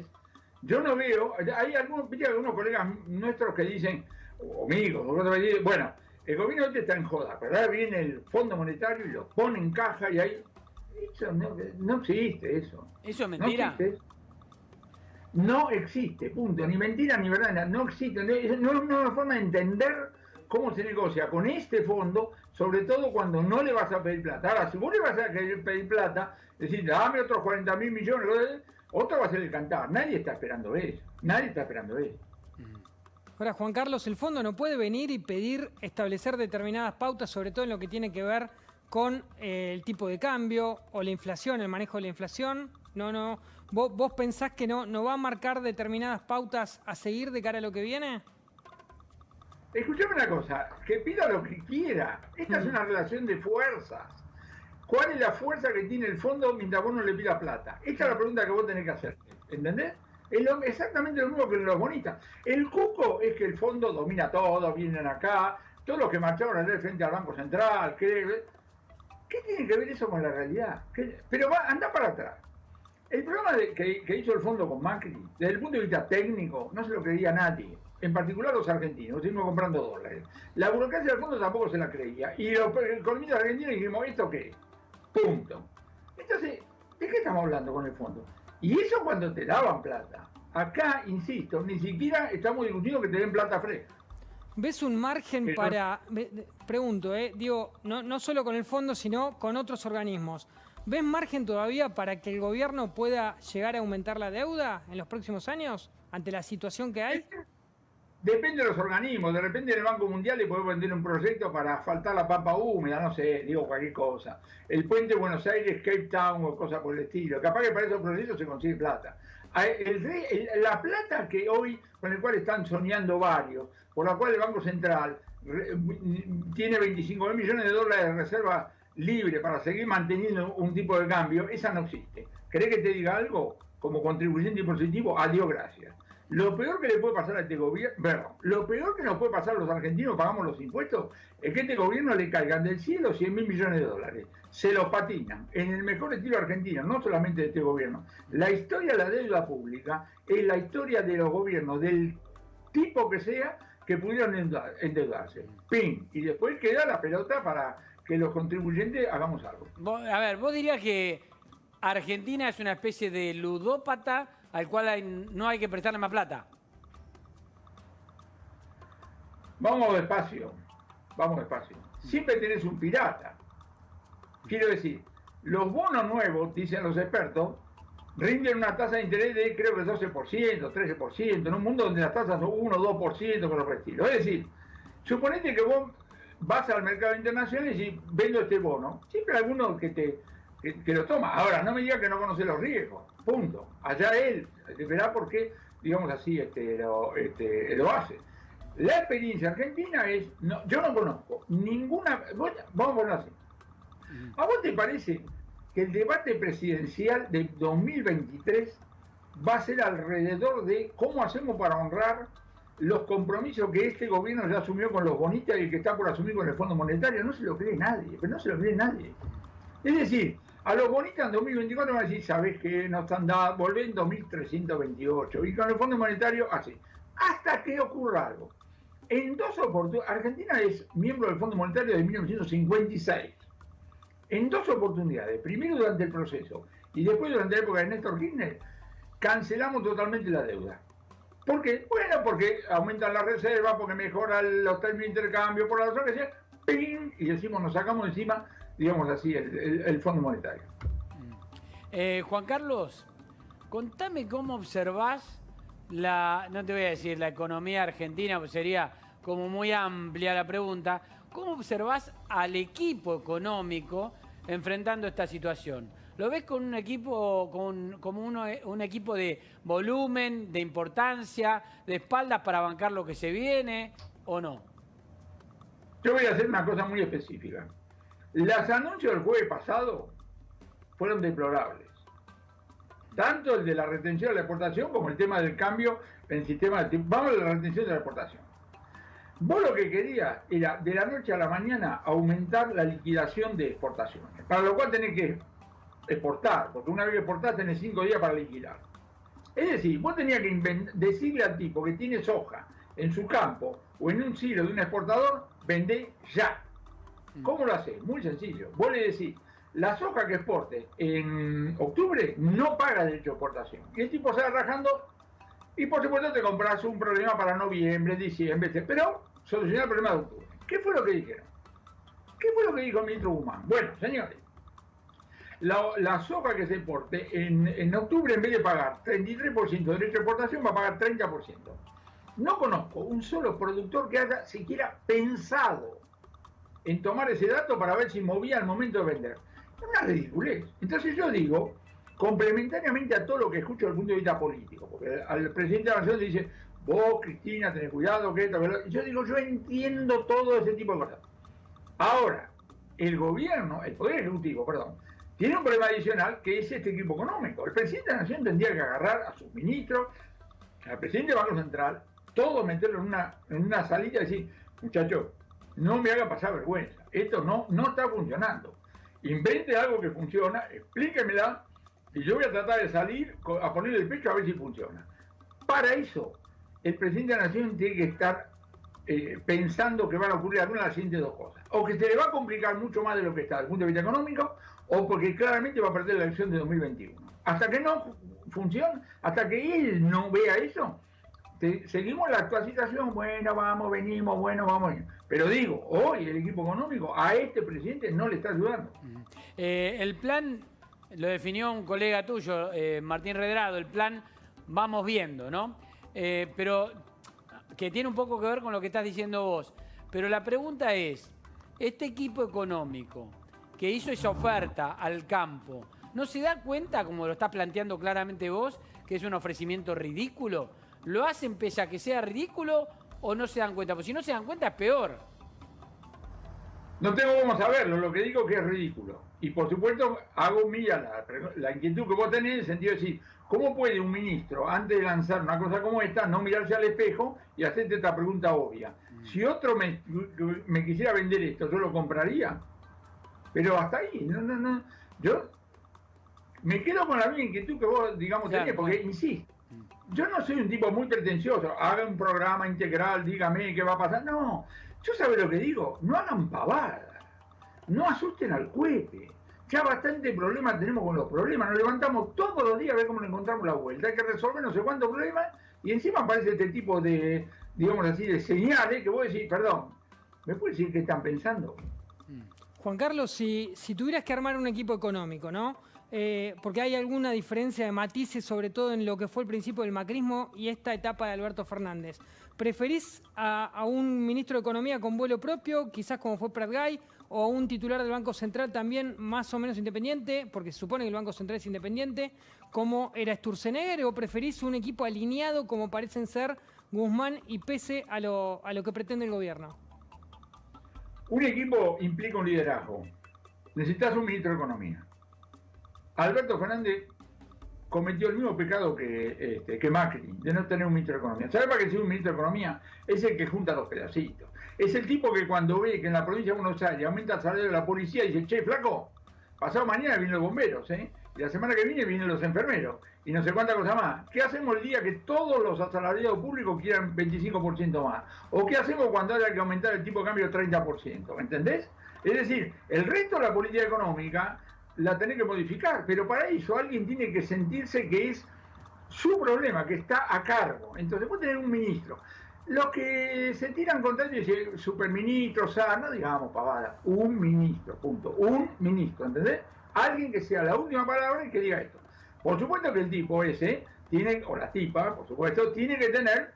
yo no veo, hay algunos colegas nuestros que dicen, o amigos, bueno, el gobierno este está en joda, pero ahora viene el Fondo Monetario y lo pone en caja y ahí... Eso no existe eso. ¿Eso es mentira? No existe, punto. Ni mentira ni verdad, no existe. No es una forma de entender cómo se negocia con este fondo, sobre todo cuando no le vas a pedir plata. Ahora, si vos le vas a querer pedir plata, decir, dame otros 40.000 millones, otro va a ser el cantar. Nadie está esperando eso. Ahora, Juan Carlos, el fondo no puede venir y pedir establecer determinadas pautas, sobre todo en lo que tiene que ver con el tipo de cambio o la inflación, el manejo de la inflación. No. ¿Vos pensás que no va a marcar determinadas pautas a seguir de cara a lo que viene? Escuchame una cosa, que pida lo que quiera. Esta es una relación de fuerzas. ¿Cuál es la fuerza que tiene el fondo mientras vos no le pidas plata? Esta es la pregunta que vos tenés que hacer. ¿Entendés? Es exactamente lo mismo que los bonistas. El cuco es que el fondo domina todo, vienen acá, todos los que marcharon ayer frente al Banco Central, ¿qué tiene que ver eso con la realidad? Pero anda para atrás. El problema que hizo el fondo con Macri, desde el punto de vista técnico, no se lo creía nadie. En particular los argentinos, seguimos comprando dólares. La burocracia del fondo tampoco se la creía. Y los economistas argentinos dijimos, ¿esto qué? Punto. Entonces, ¿de qué estamos hablando con el fondo? Y eso cuando te daban plata. Acá, insisto, ni siquiera estamos discutiendo que te den plata fresca. ¿Ves un margen para, pregunto, digo, no solo con el fondo, sino con otros organismos? ¿Ves margen todavía para que el gobierno pueda llegar a aumentar la deuda en los próximos años ante la situación que hay? Depende de los organismos. De repente en el Banco Mundial le podemos vender un proyecto para asfaltar la pampa húmeda, no sé, digo cualquier cosa. El puente Buenos Aires, Cape Town o cosas por el estilo. Capaz que para esos proyectos se consigue plata. La plata que hoy, con el cual están soñando varios, por la cual el Banco Central tiene 25.000 millones de dólares de reserva libre para seguir manteniendo un tipo de cambio, esa no existe. ¿Querés que te diga algo? Como contribuyente impositivo, adiós, gracias. Lo peor que le puede pasar a este gobierno, lo peor que nos puede pasar a los argentinos, pagamos los impuestos, es que a este gobierno le caigan del cielo 100.000 millones de dólares. Se los patinan, en el mejor estilo argentino, no solamente de este gobierno. La historia de la deuda pública es la historia de los gobiernos, del tipo que sea, que pudieron endeudarse. ¡Pim! Y después queda la pelota para que los contribuyentes hagamos algo. A ver, vos dirías que Argentina es una especie de ludópata al cual no hay que prestarle más plata. Vamos despacio. Siempre tenés un pirata. Quiero decir, los bonos nuevos, dicen los expertos, rinden una tasa de interés de creo que 12%, 13%, en un mundo donde las tasas son 1 o 2% con los estilos. Es decir, suponete que vos vas al mercado internacional y decís, vendo este bono. Siempre hay alguno que lo toma. Ahora, no me diga que no conoce los riesgos. Punto. Allá él verá por qué, digamos así, lo hace. La experiencia argentina es, yo no conozco ninguna, vamos a ponerlo así. ¿A vos te parece que el debate presidencial de 2023 va a ser alrededor de cómo hacemos para honrar los compromisos que este gobierno ya asumió con los bonistas y el que está por asumir con el Fondo Monetario? No se lo cree nadie, pero no se lo cree nadie. Es decir, a los bonistas en 2024 van a decir, ¿sabés qué? Nos están dando, volver en 2328, y con el Fondo Monetario así. Hasta que ocurra algo. En dos oportunidades, Argentina es miembro del Fondo Monetario de 1956. En dos oportunidades, primero durante el proceso y después durante la época de Néstor Kirchner, cancelamos totalmente la deuda. ¿Por qué? Bueno, porque aumentan las reservas, porque mejoran los términos de intercambio, por la razón que sea, ¡ping! Y decimos, nos sacamos encima, digamos así, el Fondo Monetario. Juan Carlos, contame cómo observás no te voy a decir la economía argentina, pues sería como muy amplia la pregunta. ¿Cómo observás al equipo económico enfrentando esta situación? ¿Lo ves con un equipo, un equipo de volumen, de importancia, de espaldas para bancar lo que se viene o no? Yo voy a hacer una cosa muy específica. Los anuncios del jueves pasado fueron deplorables. Tanto el de la retención de la exportación como el tema del cambio en el sistema de... Vamos a la retención de la exportación. Vos lo que querías era de la noche a la mañana aumentar la liquidación de exportaciones, para lo cual tenés que exportar, porque una vez que exportás tenés 5 días para liquidar. Es decir, vos tenías que decirle al tipo que tiene soja en su campo o en un silo de un exportador, vendé ya. ¿Cómo lo haces? Muy sencillo. Vos le decís, la soja que exporte en octubre no paga derecho de exportación. Y el tipo sale rajando y por supuesto te compras un problema para noviembre, diciembre, pero solucionar el problema de octubre. ¿Qué fue lo que dijeron? ¿Qué fue lo que dijo el ministro Guzmán? Bueno, señores, la soja que se exporte en octubre, en vez de pagar 33% de derecho de exportación, va a pagar 30%. No conozco un solo productor que haya siquiera pensado en tomar ese dato para ver si movía al momento de vender. Es una ridiculez. Entonces yo digo, complementariamente a todo lo que escucho desde el punto de vista político, porque al presidente de la Nación dice, vos, Cristina, tenés cuidado, que esto, que yo digo, yo entiendo todo ese tipo de cosas. Ahora, el gobierno, el Poder Ejecutivo, perdón, tiene un problema adicional que es este equipo económico. El presidente de la Nación tendría que agarrar a sus ministros, al presidente del Banco Central, todo meterlo en una salita y decir, muchachos, no me haga pasar vergüenza, esto no está funcionando. Invente algo que funciona, explíquemela, y yo voy a tratar de salir a ponerle el pecho a ver si funciona. Para eso, el presidente de la Nación tiene que estar pensando que van a ocurrir alguna de las siguientes dos cosas. O que se le va a complicar mucho más de lo que está desde el punto de vista económico, o porque claramente va a perder la elección de 2021. Hasta que no funcione, hasta que él no vea eso, seguimos la actual situación, bueno, vamos, venimos, bueno, vamos. Pero digo, hoy el equipo económico a este presidente no le está ayudando. El plan lo definió un colega tuyo, Martín Redrado, el plan vamos viendo, ¿no? Pero que tiene un poco que ver con lo que estás diciendo vos. Pero la pregunta es, este equipo económico que hizo esa oferta al campo, ¿no se da cuenta, como lo estás planteando claramente vos, que es un ofrecimiento ridículo? ¿Lo hacen pese a que sea ridículo o no se dan cuenta? Porque si no se dan cuenta es peor. No tengo cómo saberlo, lo que digo que es ridículo. Y por supuesto hago mía la inquietud que vos tenés en el sentido de decir, ¿cómo puede un ministro, antes de lanzar una cosa como esta, no mirarse al espejo y hacerte esta pregunta obvia? Si otro me quisiera vender esto, ¿yo lo compraría? Pero hasta ahí, no. Yo me quedo con la misma inquietud que vos, digamos, tenés, porque insisto, yo no soy un tipo muy pretencioso, haga un programa integral, dígame qué va a pasar. No, yo sabe lo que digo, no hagan pavadas, no asusten al cohete. Ya bastante problemas tenemos con los problemas, nos levantamos todos los días a ver cómo le encontramos la vuelta. Hay que resolver no sé cuántos problemas y encima aparece este tipo de, digamos así, de señales que vos decís, perdón, ¿me puedes decir qué están pensando? Juan Carlos, si tuvieras que armar un equipo económico, ¿no? porque hay alguna diferencia de matices, sobre todo en lo que fue el principio del macrismo y esta etapa de Alberto Fernández. ¿Preferís a un ministro de Economía con vuelo propio, quizás como fue Pratgay, o a un titular del Banco Central también más o menos independiente, porque se supone que el Banco Central es independiente, como era Sturzenegger, o preferís un equipo alineado como parecen ser Guzmán y Pese a lo que pretende el gobierno? Un equipo implica un liderazgo. Necesitas un ministro de Economía. Alberto Fernández cometió el mismo pecado que Macri, de no tener un ministro de Economía. ¿Sabe para qué sirve un ministro de Economía? Es el que junta los pedacitos. Es el tipo que cuando ve que en la provincia de Buenos Aires aumenta el salario de la policía, dice, che, flaco, pasado mañana vienen los bomberos, y la semana que viene vienen los enfermeros, y no sé cuánta cosa más. ¿Qué hacemos el día que todos los asalariados públicos quieran 25% más? ¿O qué hacemos cuando haya que aumentar el tipo de cambio 30%? ¿Me entendés? Es decir, el resto de la política económica la tenés que modificar, pero para eso alguien tiene que sentirse que es su problema, que está a cargo. Entonces, vos tenés un ministro. Los que se tiran contra ellos dicen superministro, no digamos pavada, un ministro, punto. Un ministro, ¿entendés? Alguien que sea la última palabra y que diga esto. Por supuesto que el tipo ese tiene, o la tipa, por supuesto, tiene que tener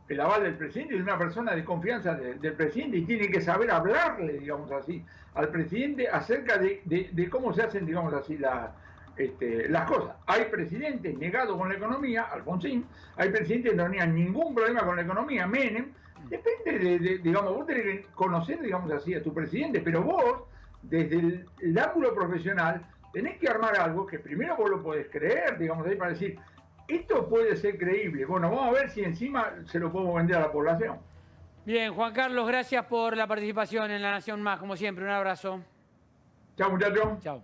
el aval del presidente y de una persona de confianza del presidente y tiene que saber hablarle, digamos así, al presidente acerca de cómo se hacen, digamos así, las cosas. Hay presidentes negados con la economía, Alfonsín, hay presidentes que no tenían ningún problema con la economía, Menem. Depende digamos, vos tenés que conocer, digamos así, a tu presidente, pero vos, desde el ángulo profesional, tenés que armar algo que primero vos lo podés creer, digamos ahí, para decir, esto puede ser creíble. Bueno, vamos a ver si encima se lo podemos vender a la población. Bien, Juan Carlos, gracias por la participación en La Nación Más, como siempre. Un abrazo. Chao, muchachos. Chao.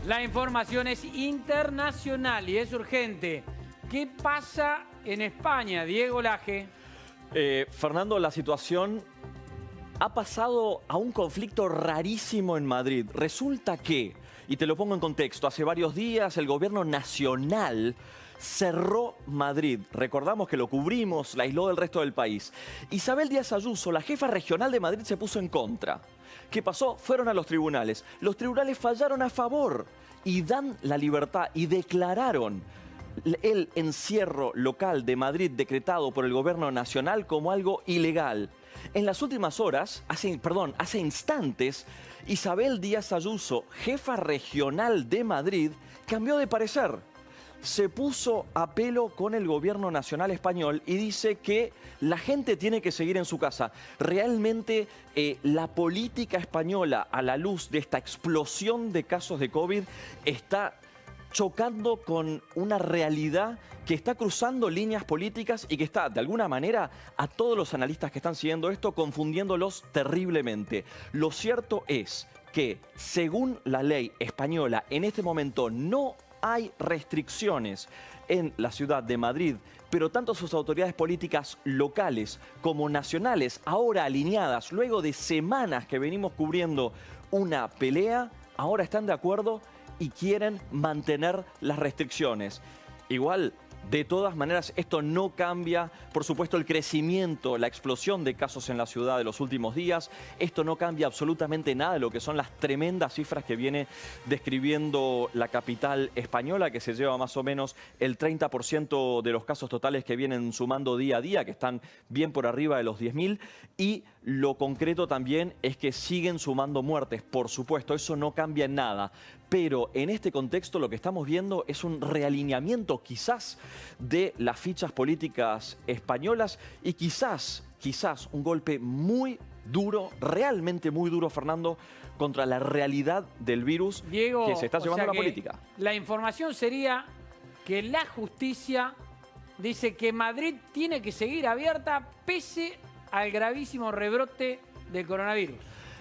La información es internacional y es urgente. ¿Qué pasa en España, Diego Laje? Fernando, la situación ha pasado a un conflicto rarísimo en Madrid. Resulta que, y te lo pongo en contexto, hace varios días el gobierno nacional cerró Madrid. Recordamos que lo cubrimos, la aisló del resto del país. Isabel Díaz Ayuso, la jefa regional de Madrid, se puso en contra. ¿Qué pasó? Fueron a los tribunales. Los tribunales fallaron a favor y dan la libertad y declararon el encierro local de Madrid decretado por el gobierno nacional como algo ilegal. En las últimas horas, hace instantes, Isabel Díaz Ayuso, jefa regional de Madrid, cambió de parecer. Se puso a pelo con el gobierno nacional español y dice que la gente tiene que seguir en su casa. Realmente la política española, a la luz de esta explosión de casos de COVID, está chocando con una realidad que está cruzando líneas políticas y que está, de alguna manera, a todos los analistas que están siguiendo esto, confundiéndolos terriblemente. Lo cierto es que, según la ley española, en este momento no hay restricciones en la ciudad de Madrid, pero tanto sus autoridades políticas locales como nacionales, ahora alineadas, luego de semanas que venimos cubriendo una pelea, ahora están de acuerdo y quieren mantener las restricciones. Igual, de todas maneras, esto no cambia, por supuesto, el crecimiento, la explosión de casos en la ciudad de los últimos días. Esto no cambia absolutamente nada de lo que son las tremendas cifras que viene describiendo la capital española, que se lleva más o menos el 30% de los casos totales que vienen sumando día a día, que están bien por arriba de los 10.000. Y lo concreto también es que siguen sumando muertes, por supuesto, eso no cambia en nada. Pero en este contexto lo que estamos viendo es un realineamiento quizás de las fichas políticas españolas y quizás un golpe muy duro, realmente muy duro, Fernando, contra la realidad del virus, Diego, que se está llevando a la política. La información sería que la justicia dice que Madrid tiene que seguir abierta pese al gravísimo rebrote del coronavirus.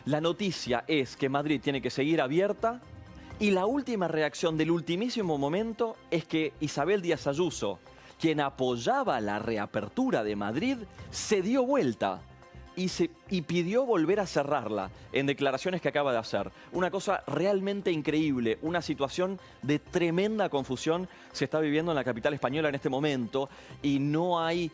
La noticia es que Madrid tiene que seguir abierta. Y la última reacción del ultimísimo momento es que Isabel Díaz Ayuso, quien apoyaba la reapertura de Madrid, se dio vuelta y pidió volver a cerrarla en declaraciones que acaba de hacer. Una cosa realmente increíble, una situación de tremenda confusión se está viviendo en la capital española en este momento y no hay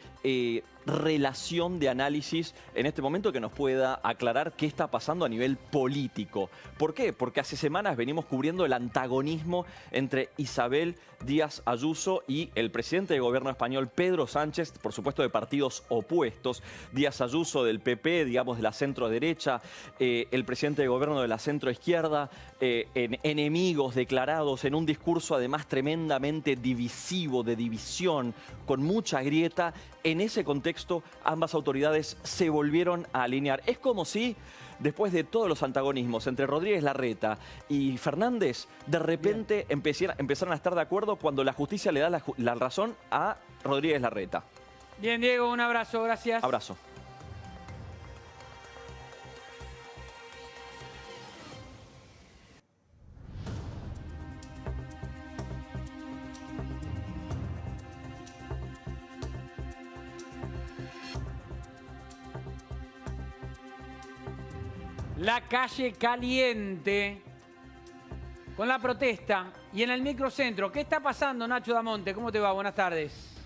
relación de análisis en este momento que nos pueda aclarar qué está pasando a nivel político. ¿Por qué? Porque hace semanas venimos cubriendo el antagonismo entre Isabel Díaz Ayuso y el presidente de gobierno español, Pedro Sánchez, por supuesto de partidos opuestos. Díaz Ayuso del PP, digamos de la centro derecha, el presidente de gobierno de la centro izquierda, enemigos declarados en un discurso además tremendamente divisivo, de división, con mucha grieta. En ese contexto, ambas autoridades se volvieron a alinear. Es como si, después de todos los antagonismos entre Rodríguez Larreta y Fernández, de repente empezaron a estar de acuerdo cuando la justicia le da la razón a Rodríguez Larreta. Bien, Diego, un abrazo, gracias. Abrazo. La calle caliente con la protesta y en el microcentro. ¿Qué está pasando, Nacho Damonte? ¿Cómo te va? Buenas tardes.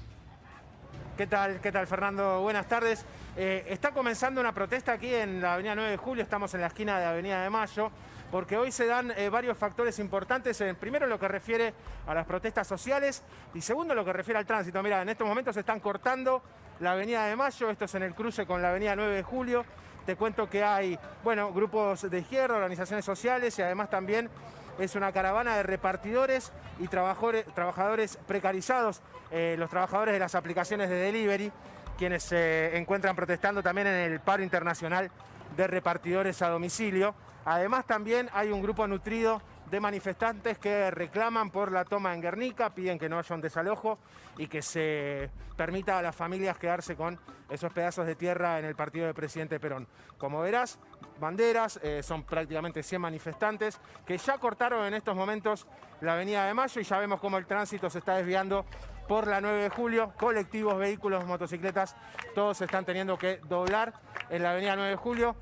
¿Qué tal, Fernando? Buenas tardes. Está comenzando una protesta aquí en la avenida 9 de Julio, estamos en la esquina de Avenida de Mayo, porque hoy se dan varios factores importantes. Primero, lo que refiere a las protestas sociales y segundo, lo que refiere al tránsito. Mira, en estos momentos se están cortando la Avenida de Mayo, esto es en el cruce con la Avenida 9 de Julio. Te cuento que hay, grupos de izquierda, organizaciones sociales y además también es una caravana de repartidores y trabajadores precarizados, los trabajadores de las aplicaciones de delivery, quienes se encuentran protestando también en el paro internacional de repartidores a domicilio. Además también hay un grupo nutrido de manifestantes que reclaman por la toma en Guernica, piden que no haya un desalojo y que se permita a las familias quedarse con esos pedazos de tierra en el partido del presidente Perón. Como verás, banderas, son prácticamente 100 manifestantes que ya cortaron en estos momentos la Avenida de Mayo y ya vemos cómo el tránsito se está desviando por la 9 de Julio, colectivos, vehículos, motocicletas, todos están teniendo que doblar en la avenida 9 de Julio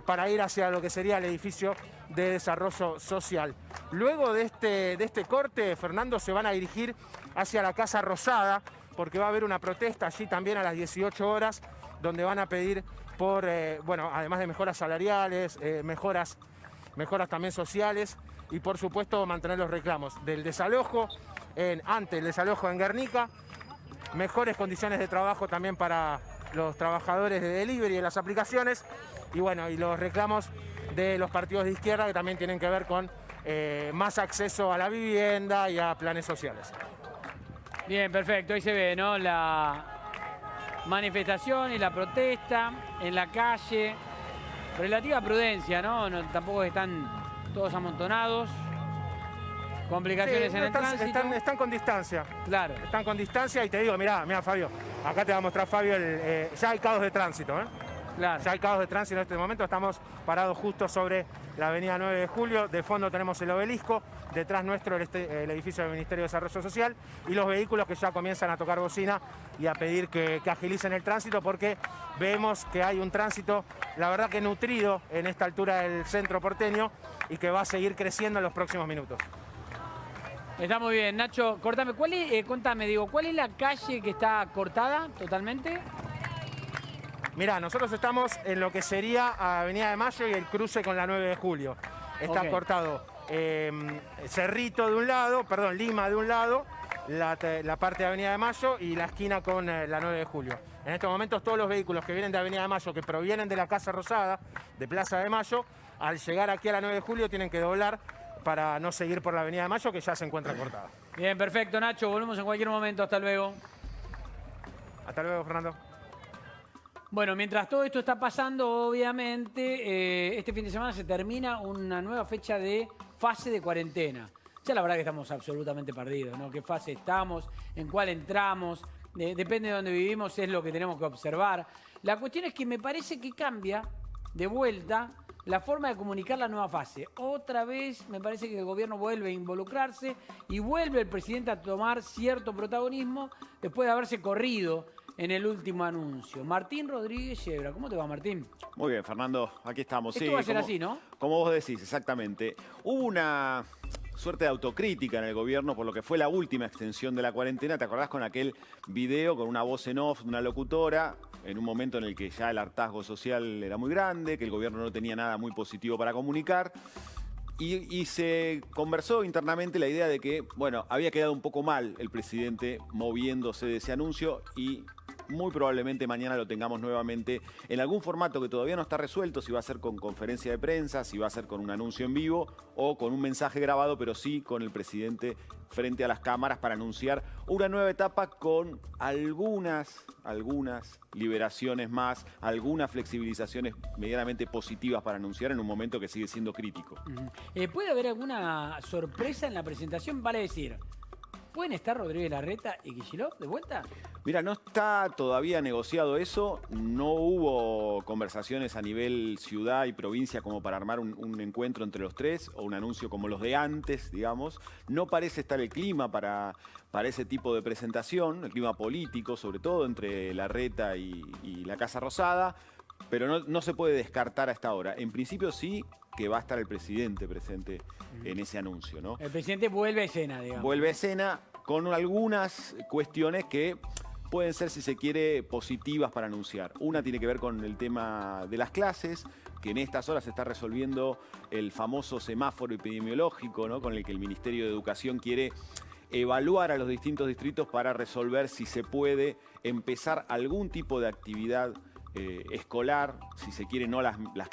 para ir hacia lo que sería el edificio de desarrollo social. Luego de este corte, Fernando, se van a dirigir hacia la Casa Rosada, porque va a haber una protesta allí también a las 18 horas, donde van a pedir por, además de mejoras salariales, mejoras también sociales y por supuesto mantener los reclamos del desalojo, ante el desalojo en Guernica, mejores condiciones de trabajo también para los trabajadores de delivery de las aplicaciones y los reclamos de los partidos de izquierda que también tienen que ver con más acceso a la vivienda y a planes sociales. Bien, perfecto. Ahí se ve, ¿no? La manifestación y la protesta en la calle. Relativa prudencia, ¿no? Tampoco están todos amontonados. Complicaciones en el tránsito. Están con distancia. Claro. Están con distancia y te digo, mirá Fabio, acá te va a mostrar Fabio, ya hay caos de tránsito, ¿eh? Claro. Ya hay caos de tránsito en este momento, estamos parados justo sobre la avenida 9 de Julio, de fondo tenemos el obelisco, detrás nuestro el edificio del Ministerio de Desarrollo Social y los vehículos que ya comienzan a tocar bocina y a pedir que agilicen el tránsito porque vemos que hay un tránsito, la verdad que nutrido en esta altura del centro porteño y que va a seguir creciendo en los próximos minutos. Está muy bien, Nacho, contame, ¿cuál es la calle que está cortada totalmente? Mirá, nosotros estamos en lo que sería Avenida de Mayo y el cruce con la 9 de Julio. Está cortado Cerrito de un lado, Lima de un lado, la parte de Avenida de Mayo y la esquina con la 9 de Julio. En estos momentos todos los vehículos que vienen de Avenida de Mayo, que provienen de la Casa Rosada, de Plaza de Mayo, al llegar aquí a la 9 de Julio tienen que doblar para no seguir por la Avenida de Mayo, que ya se encuentra cortada. Bien, perfecto, Nacho. Volvemos en cualquier momento. Hasta luego. Hasta luego, Fernando. Bueno, mientras todo esto está pasando, obviamente, este fin de semana se termina una nueva fecha de fase de cuarentena. Ya la verdad que estamos absolutamente perdidos, ¿no? ¿Qué fase estamos? ¿En cuál entramos? Depende de dónde vivimos, es lo que tenemos que observar. La cuestión es que me parece que cambia de vuelta la forma de comunicar la nueva fase. Otra vez me parece que el gobierno vuelve a involucrarse y vuelve el presidente a tomar cierto protagonismo después de haberse corrido en el último anuncio. Martín Rodríguez Yebra. ¿Cómo te va, Martín? Muy bien, Fernando, aquí estamos. Esto va a ser así, ¿no? Como vos decís, exactamente. Hubo una suerte de autocrítica en el gobierno por lo que fue la última extensión de la cuarentena. ¿Te acordás con aquel video con una voz en off de una locutora? En un momento en el que ya el hartazgo social era muy grande, que el gobierno no tenía nada muy positivo para comunicar. Y se conversó internamente la idea de que, bueno, había quedado un poco mal el presidente moviéndose de ese anuncio y muy probablemente mañana lo tengamos nuevamente en algún formato que todavía no está resuelto, si va a ser con conferencia de prensa, si va a ser con un anuncio en vivo o con un mensaje grabado, pero sí con el presidente frente a las cámaras para anunciar una nueva etapa con algunas liberaciones más, algunas flexibilizaciones medianamente positivas para anunciar en un momento que sigue siendo crítico. ¿Puede haber alguna sorpresa en la presentación? Vale decir, ¿pueden estar Rodríguez Larreta y Kicillof de vuelta? Mira, no está todavía negociado eso, no hubo conversaciones a nivel ciudad y provincia como para armar un encuentro entre los tres o un anuncio como los de antes, digamos. No parece estar el clima para ese tipo de presentación, el clima político, sobre todo entre Larreta y la Casa Rosada, pero no se puede descartar a esta hora. En principio sí que va a estar el presidente presente en ese anuncio, ¿no? El presidente vuelve a escena, digamos. Vuelve a escena con algunas cuestiones que pueden ser, si se quiere, positivas para anunciar. Una tiene que ver con el tema de las clases, que en estas horas se está resolviendo el famoso semáforo epidemiológico, ¿no? Con el que el Ministerio de Educación quiere evaluar a los distintos distritos para resolver si se puede empezar algún tipo de actividad escolar, si se quiere, no las